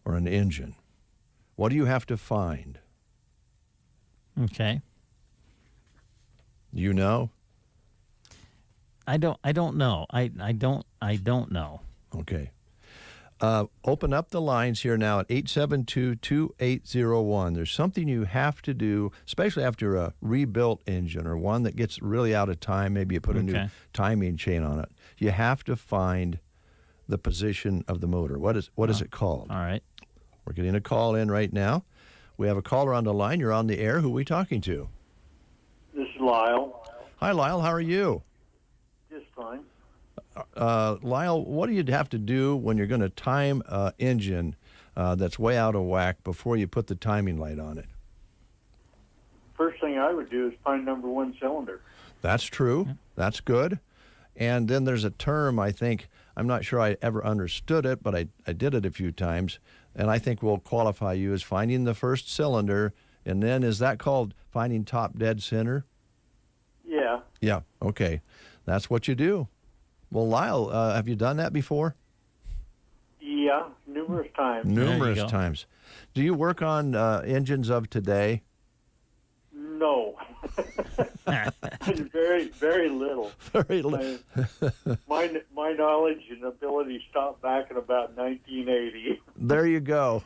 or an engine? What do you have to find? Okay. You know? I don't know. I don't know. Okay. Open up the lines here now at 872-2801. There's something you have to do, especially after a rebuilt engine or one that gets really out of time. Maybe you put a new timing chain on it. You have to find the position of the motor. What is it called? All right. We're getting a call in right now. We have a caller on the line. You're on the air. Who are we talking to? This is Lyle. Hi, Lyle. How are you? Just fine. Lyle, what do you have to do when you're going to time an engine that's way out of whack before you put the timing light on it? First thing I would do is find number one cylinder. That's true. Yeah. That's good. And then there's a term, I think, I'm not sure I ever understood it, but I did it a few times, and I think will qualify you as finding the first cylinder. And then is that called finding top dead center? Yeah. Yeah, okay. That's what you do. Well, Lyle, have you done that before? Yeah, numerous times. Numerous times. Do you work on engines of today? No. Very, very little. Very little. My knowledge and ability stopped back in about 1980. There you go.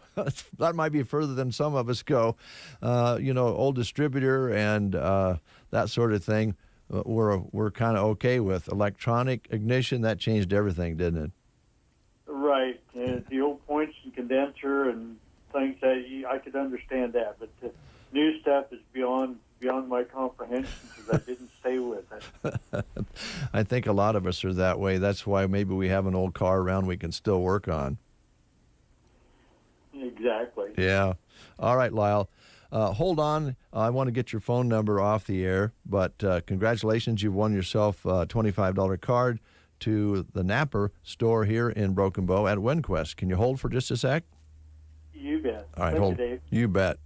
That might be further than some of us go. Old distributor and that sort of thing. We're kind of okay with electronic ignition. That changed everything, didn't it? Right. The old points and condenser and things that I could understand that, but the new stuff is beyond my comprehension because I didn't stay with it. I think a lot of us are that way. That's why maybe we have an old car around we can still work on. Exactly. Yeah. All right, Lyle. Hold on. I want to get your phone number off the air, but congratulations. You've won yourself a $25 card to the Napa store here in Broken Bow at Windquest. Can you hold for just a sec? You bet. All right, Thank hold. you, Dave. You bet.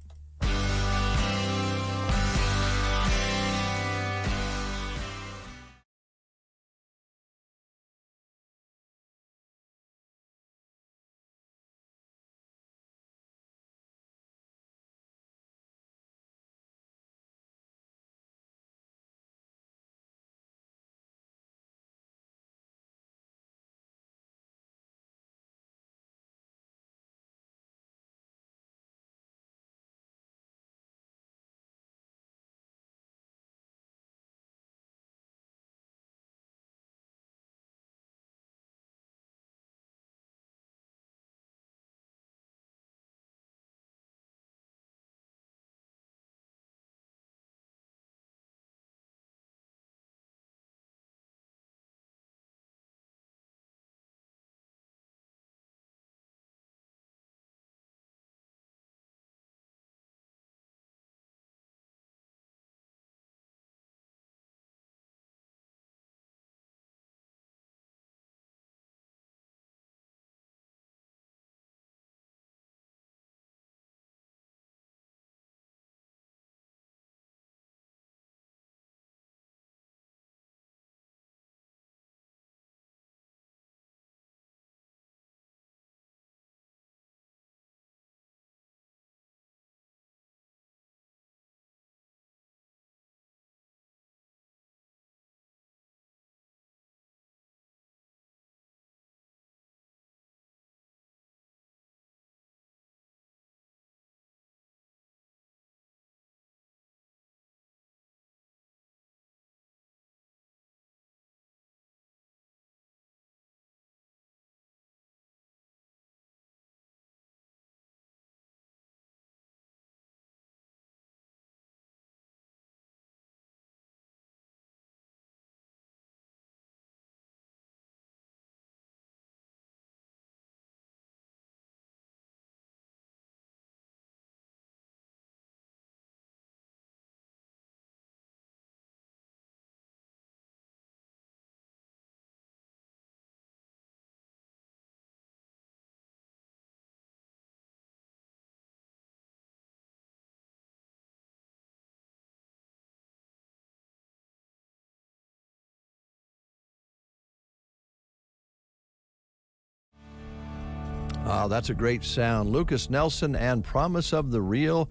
Oh, that's a great sound. Lucas Nelson and Promise of the Real.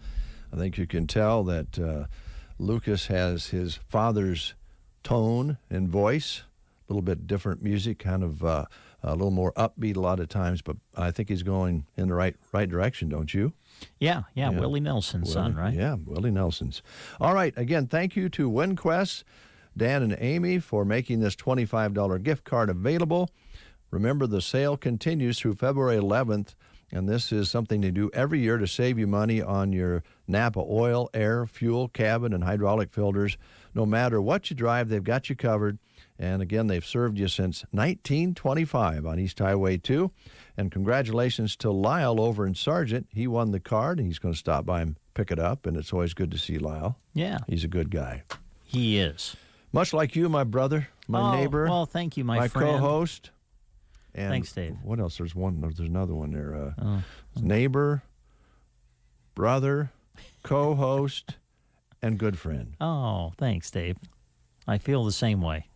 I think you can tell that Lucas has his father's tone and voice, a little bit different music, kind of a little more upbeat a lot of times, but I think he's going in the right direction, don't you? Yeah, Willie Nelson's son, right? Yeah, Willie Nelson's. All right, again, thank you to Windquest, Dan and Amy, for making this $25 gift card available. Remember, the sale continues through February 11th, and this is something they do every year to save you money on your Napa oil, air, fuel, cabin, and hydraulic filters. No matter what you drive, they've got you covered. And again, they've served you since 1925 on East Highway 2. And congratulations to Lyle over in Sargent. He won the card, and he's going to stop by and pick it up, and it's always good to see Lyle. Yeah. He's a good guy. He is. Much like you, my brother, my neighbor. Well, thank you, my friend. My co-host. And thanks, Dave. What else? There's another one there. Neighbor, brother, co-host, and good friend. Oh, thanks, Dave. I feel the same way.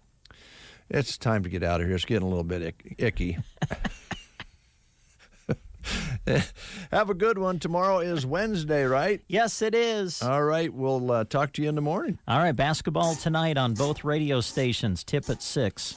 It's time to get out of here. It's getting a little bit icky. Have a good one. Tomorrow is Wednesday, right? Yes, it is. All right. We'll talk to you in the morning. All right. Basketball tonight on both radio stations. Tip at 6.